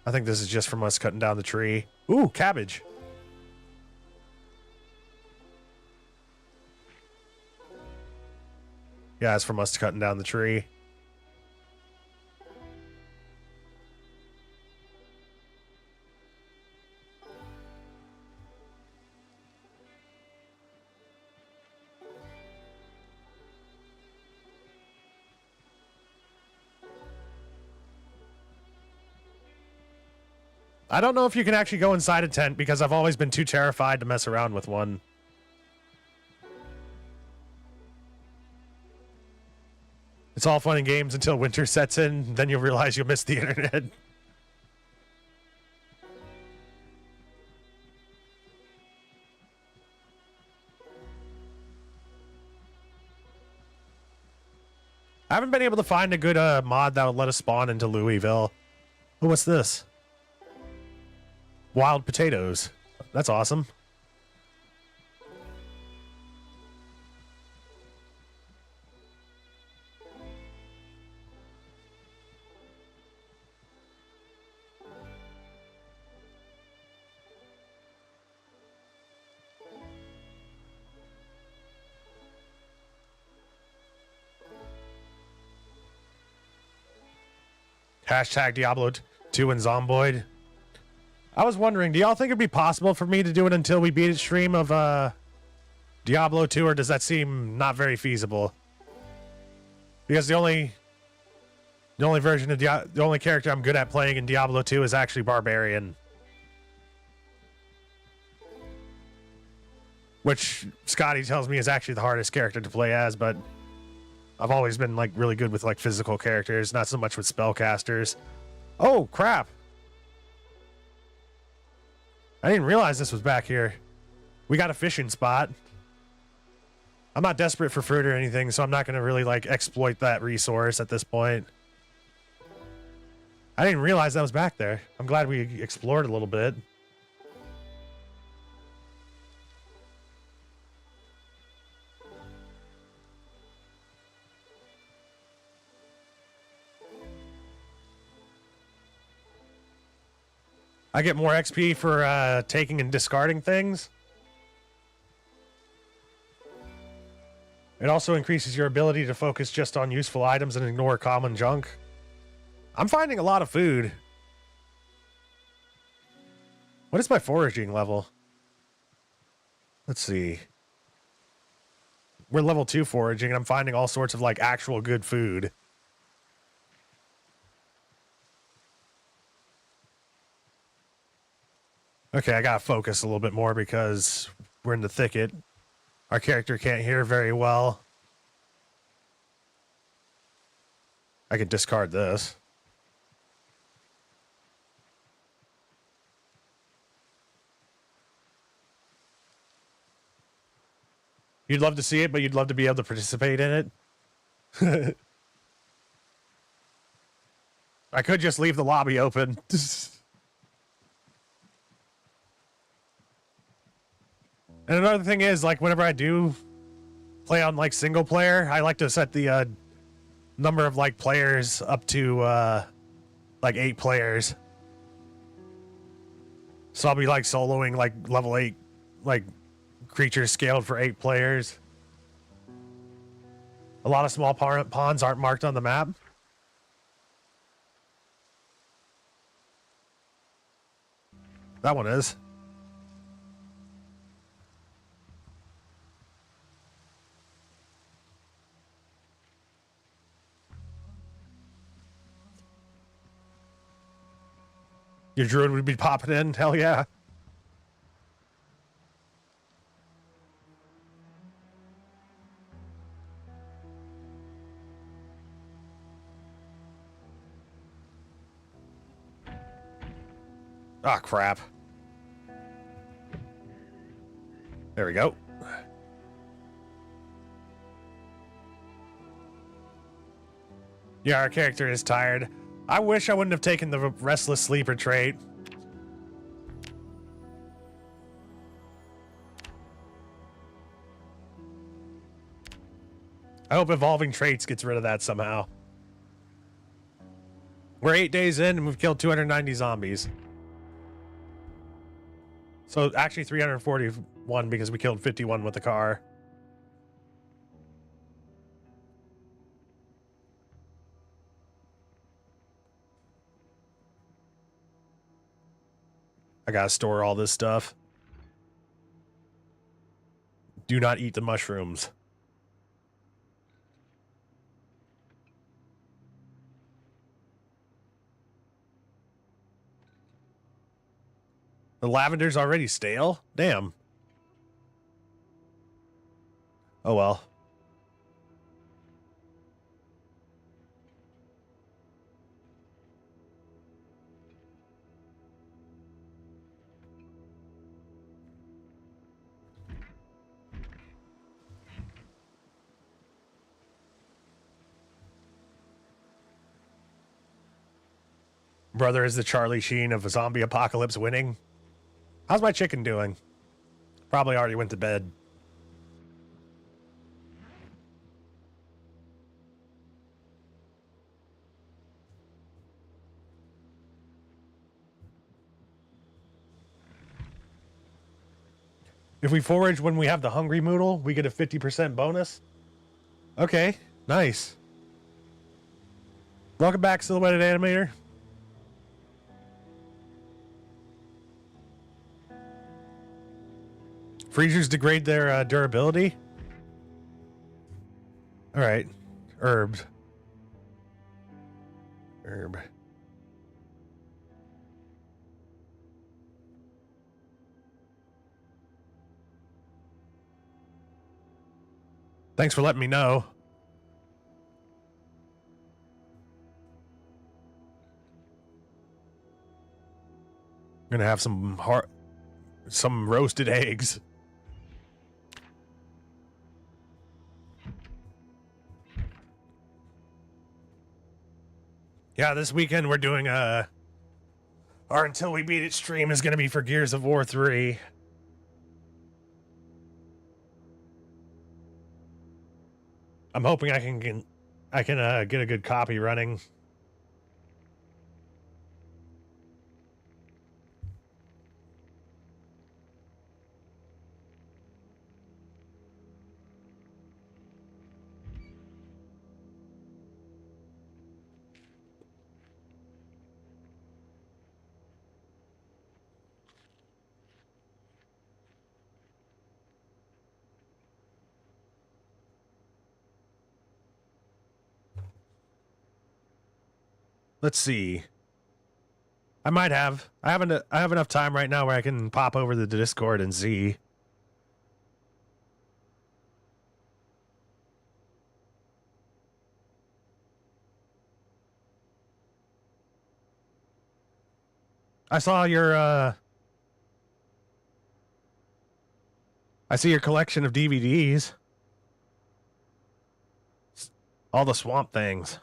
I think this is just from us cutting down the tree. Ooh, cabbage. Yeah, it's from us cutting down the tree. I don't know if you can actually go inside a tent because I've always been too terrified to mess around with one. It's all fun and games until winter sets in, then you'll realize you'll miss the internet. I haven't been able to find a good mod that would let us spawn into Louisville. Oh, what's this? Wild potatoes. That's awesome. Hashtag Diablo 2 and Zomboid. I was wondering, do y'all think it'd be possible for me to do it until we beat a stream of Diablo 2, or does that seem not very feasible? Because the only version of the only character I'm good at playing in Diablo 2 is actually Barbarian. Which Scotty tells me is actually the hardest character to play as, but I've always been like really good with like physical characters, not so much with spellcasters. Oh, crap. I didn't realize this was back here. We got a fishing spot. I'm not desperate for fruit or anything, so I'm not going to really like exploit that resource at this point. I didn't realize that was back there. I'm glad we explored a little bit. I get more XP for taking and discarding things. It also increases your ability to focus just on useful items and ignore common junk. I'm finding a lot of food. What is my foraging level? Let's see. We're level 2 foraging, and I'm finding all sorts of like actual good food. Okay, I gotta focus a little bit more because we're in the thicket. Our character can't hear very well. I can discard this. You'd love to see it, but you'd love to be able to participate in it. I could just leave the lobby open. And another thing is, like, whenever I do play on, like, single player, I like to set the number of, like, players up to, like, 8 players. So I'll be, like, soloing, like, level 8, like, creatures scaled for 8 players. A lot of small ponds aren't marked on the map. That one is. Your druid would be popping in? Hell yeah. Ah, crap. There we go. Yeah, our character is tired. I wish I wouldn't have taken the restless sleeper trait. I hope evolving traits gets rid of that somehow. We're 8 days in and we've killed 290 zombies. So actually 341 because we killed 51 with the car. I gotta store all this stuff. Do not eat the mushrooms. The lavender's already stale? Damn. Oh well. Brother is the Charlie Sheen of a zombie apocalypse winning. How's my chicken doing? Probably already went to bed. If we forage when we have the hungry moodle, we get a 50% bonus. Okay, nice. Welcome back, Silhouetted Animator. Freezers degrade their durability. All right, herbs. Herb. Thanks for letting me know. I'm gonna have some roasted eggs. Yeah, this weekend we're doing our Until We Beat It stream is gonna be for Gears of War 3. I'm hoping I can get a good copy running. Let's see. I have enough time right now where I can pop over to the Discord and see. I saw your I see your collection of DVDs. All the Swamp Things.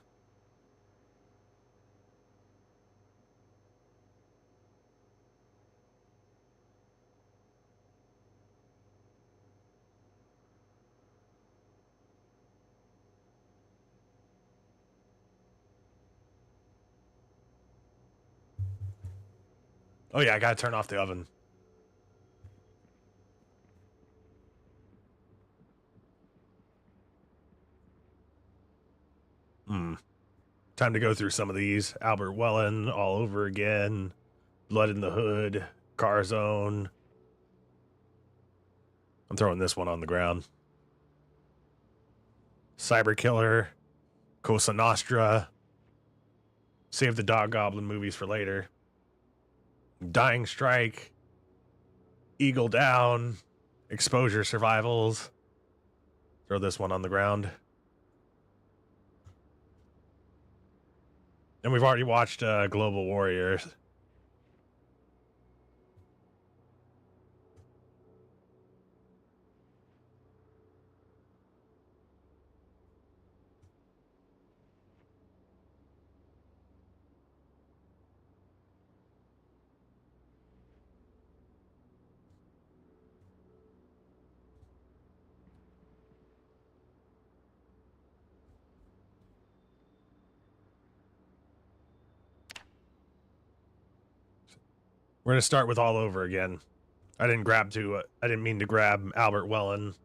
Oh yeah, I gotta turn off the oven. Time to go through some of these. Albert Wellen all over again. Blood in the Hood. Car Zone. I'm throwing this one on the ground. Cyber Killer. Cosa Nostra. Save the Dog Goblin movies for later. Dying Strike. Eagle Down. Exposure Survivals. Throw this one on the ground. And we've already watched Global Warriors. We're going to start with all over again. I didn't mean to grab Albert Wellen.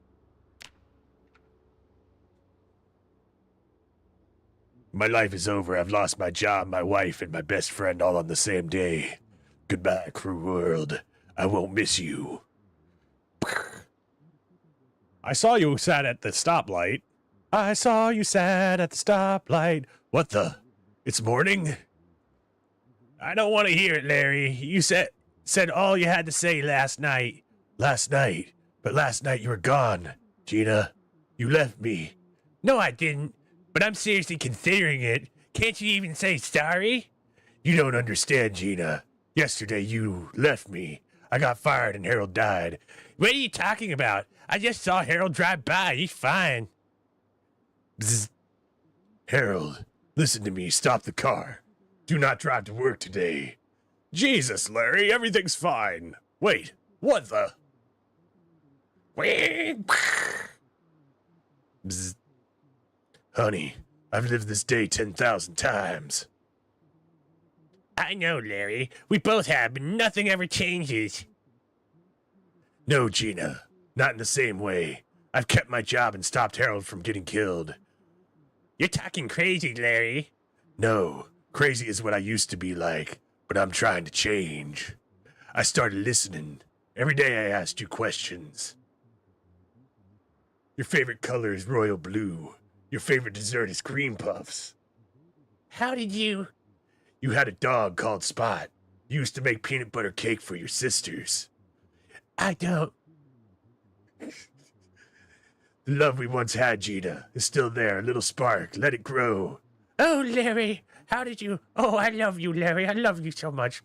My life is over. I've lost my job, my wife, and my best friend all on the same day. Goodbye, cruel world. I won't miss you. I saw you sat at the stoplight. I saw you sat at the stoplight. What the? It's morning? I don't want to hear it, Larry. You said Said all you had to say last night. Last night. But last night you were gone, Gina. You left me. No, I didn't. But I'm seriously considering it. Can't you even say sorry? You don't understand, Gina. Yesterday you left me. I got fired and Harold died. What are you talking about? I just saw Harold drive by. He's fine. Bzz. Harold, listen to me. Stop the car. Do not drive to work today. Jesus, Larry, everything's fine. Wait, what the? Bzz. Honey, I've lived this day 10,000 times. I know, Larry. We both have, but nothing ever changes. No, Gina. Not in the same way. I've kept my job and stopped Harold from getting killed. You're talking crazy, Larry. No, crazy is what I used to be like, but I'm trying to change. I started listening. Every day I asked you questions. Your favorite color is royal blue. Your favorite dessert is cream puffs. How did you... You had a dog called Spot. You used to make peanut butter cake for your sisters. I don't... The love we once had, Gina, is still there. A little spark. Let it grow. Oh, Larry, how did you... Oh, I love you, Larry. I love you so much.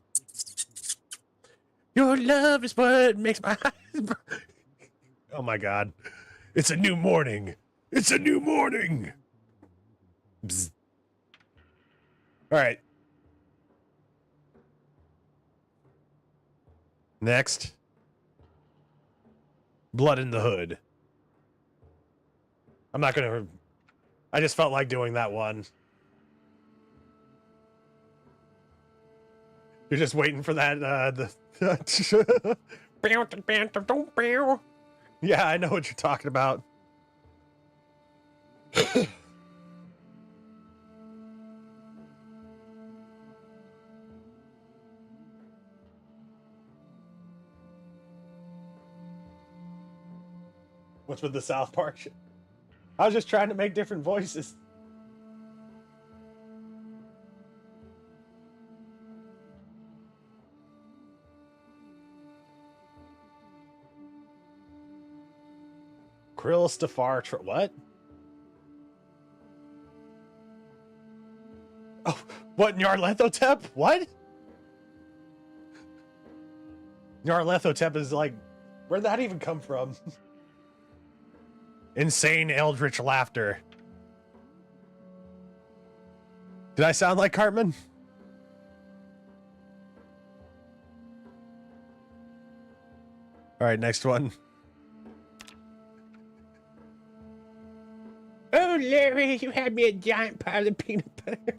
Your love is what makes my eyes... Oh, my God. It's a new morning. It's a new morning. Bzz. All right. Next. Blood in the Hood. I'm not going to... I just felt like doing that one. You're just waiting for that, Yeah, I know what you're talking about. What's with the South Park shit? I was just trying to make different voices. Krill Stafar... What? Oh, what? Nyarlathotep? What? Nyarlathotep is like... Where'd that even come from? Insane eldritch laughter. Did I sound like Cartman? All right, next one. Oh, Larry, you had me a giant pile of peanut butter.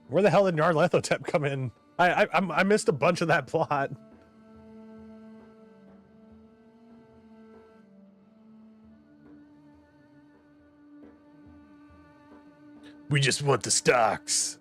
Where the hell did Nyarlathotep come in? I missed a bunch of that plot. We just want the stocks.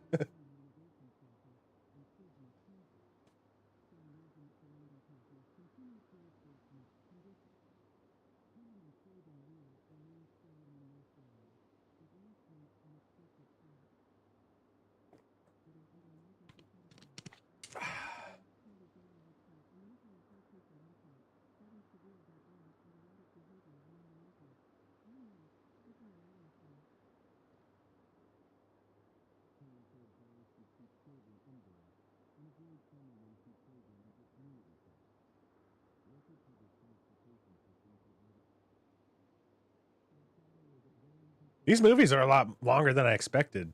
These movies are a lot longer than I expected.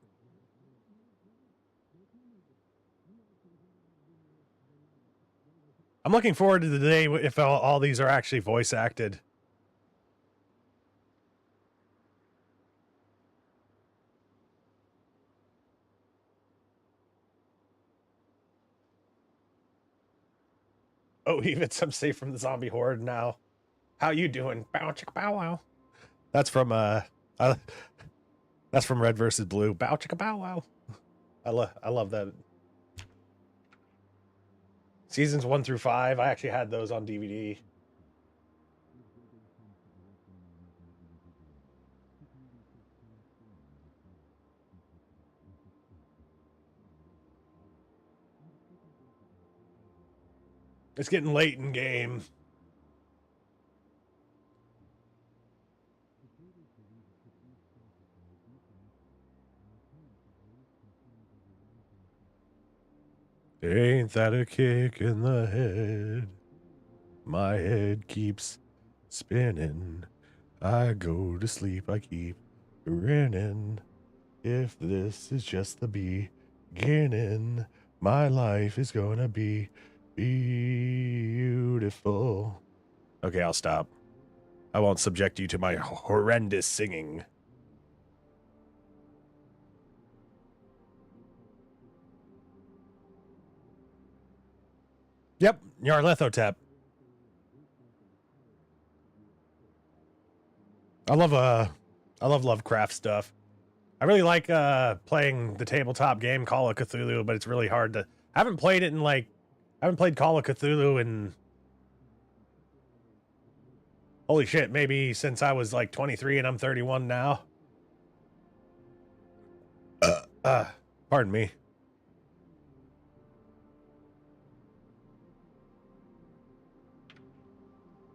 I'm looking forward to the day if all these are actually voice acted. Oh, even I'm safe from the zombie horde now. How you doing? Bow chicka bow wow. That's from that's from Red versus Blue. Bow chicka bow wow. I love that. Seasons 1 through 5. I actually had those on DVD. It's getting late in game. Ain't that a kick in the head? My head keeps spinning. I go to sleep, I keep grinning. If this is just the beginning, my life is gonna be beautiful. Okay, I'll stop. I won't subject you to my horrendous singing. Yep, Nyarlathotep. I love Lovecraft stuff. I really like playing the tabletop game Call of Cthulhu, but it's really hard to. I haven't played it in I haven't played Call of Cthulhu in. Holy shit, maybe since I was like 23 and I'm 31 now. Pardon me.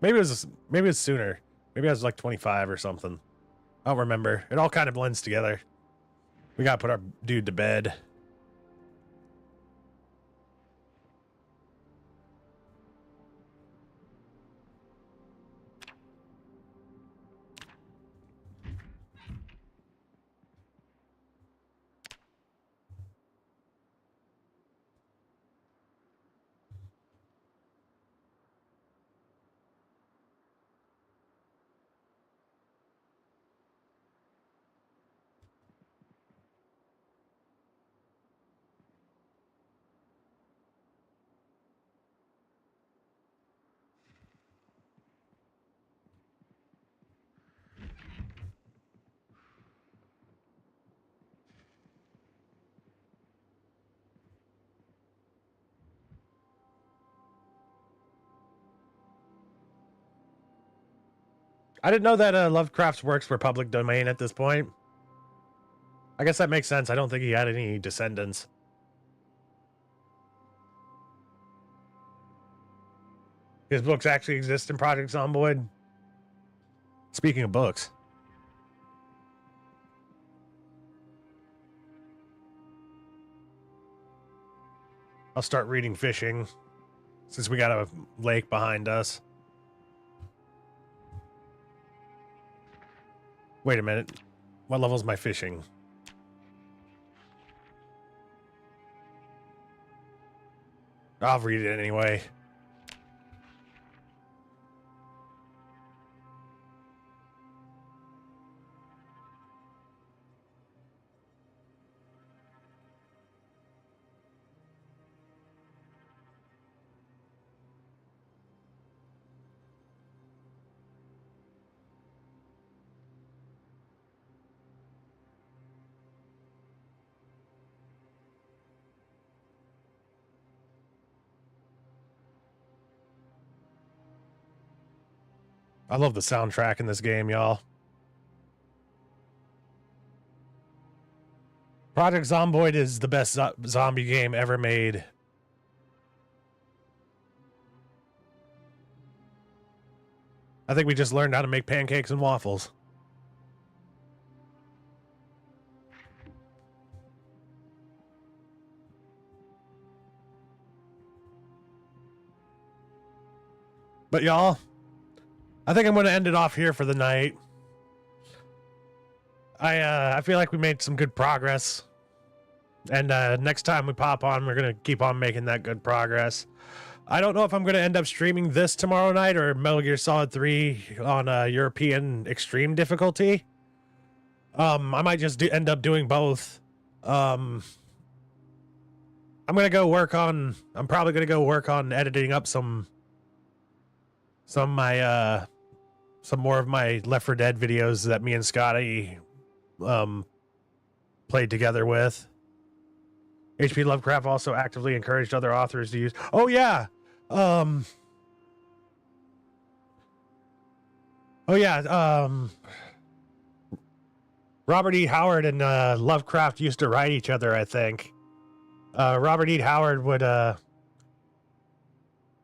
Maybe it was sooner. Maybe I was like 25 or something. I don't remember. It all kind of blends together. We gotta put our dude to bed. I didn't know that Lovecraft's works were public domain at this point. I guess that makes sense. I don't think he had any descendants. His books actually exist in Project Zomboid. Speaking of books. I'll start reading fishing since we got a lake behind us. Wait a minute. What level's my fishing? I'll read it anyway. I love the soundtrack in this game, y'all. Project Zomboid is the best zombie game ever made. I think we just learned how to make pancakes and waffles. But y'all, I think I'm going to end it off here for the night. I feel like we made some good progress. And next time we pop on, we're going to keep on making that good progress. I don't know if I'm going to end up streaming this tomorrow night or Metal Gear Solid 3 on European extreme difficulty. I might just end up doing both. I'm probably going to go work on editing up some more of my Left 4 Dead videos that me and Scotty played together with. H.P. Lovecraft also actively encouraged other authors to use. Oh yeah. Robert E. Howard and Lovecraft used to write each other, I think. Robert E. Howard would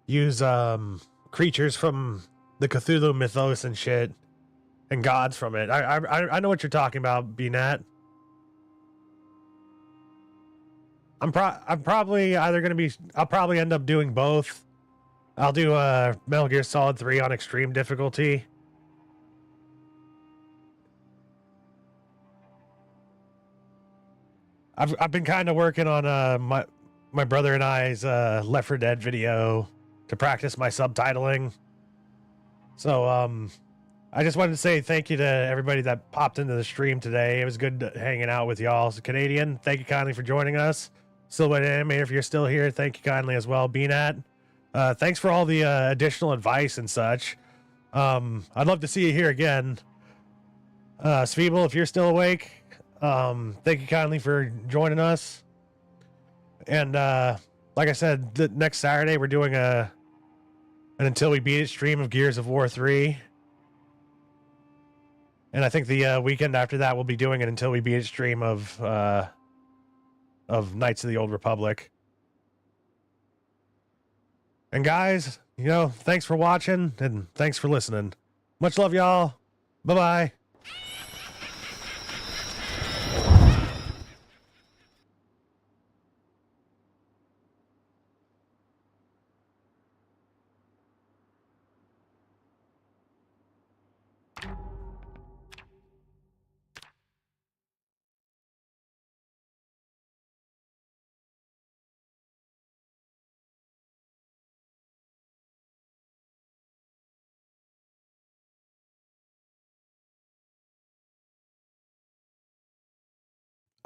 use creatures from the Cthulhu mythos and shit, and gods from it. I know what you're talking about, BNat. I'm probably either gonna be. I'll probably end up doing both. I'll do Metal Gear Solid 3 on extreme difficulty. I've been kind of working on my brother and I's Left 4 Dead video to practice my subtitling. So I just wanted to say thank you to everybody that popped into the stream today. It was good hanging out with y'all. So Canadian, thank you kindly for joining us. Silhouette Animator, if you're still here, thank you kindly as well. BNat, thanks for all the additional advice and such. I'd love to see you here again. Sveeble, if you're still awake, thank you kindly for joining us. And like I said, next Saturday we're doing an Until We Beat It stream of Gears of War 3. And I think the weekend after that we'll be doing an Until We Beat It stream of Knights of the Old Republic. And guys, you know, thanks for watching and thanks for listening. Much love, y'all. Bye-bye.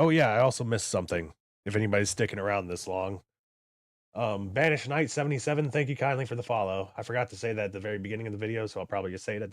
Oh yeah, I also missed something. If anybody's sticking around this long. Banished Knight 77, thank you kindly for the follow. I forgot to say that at the very beginning of the video, so I'll probably just say it at the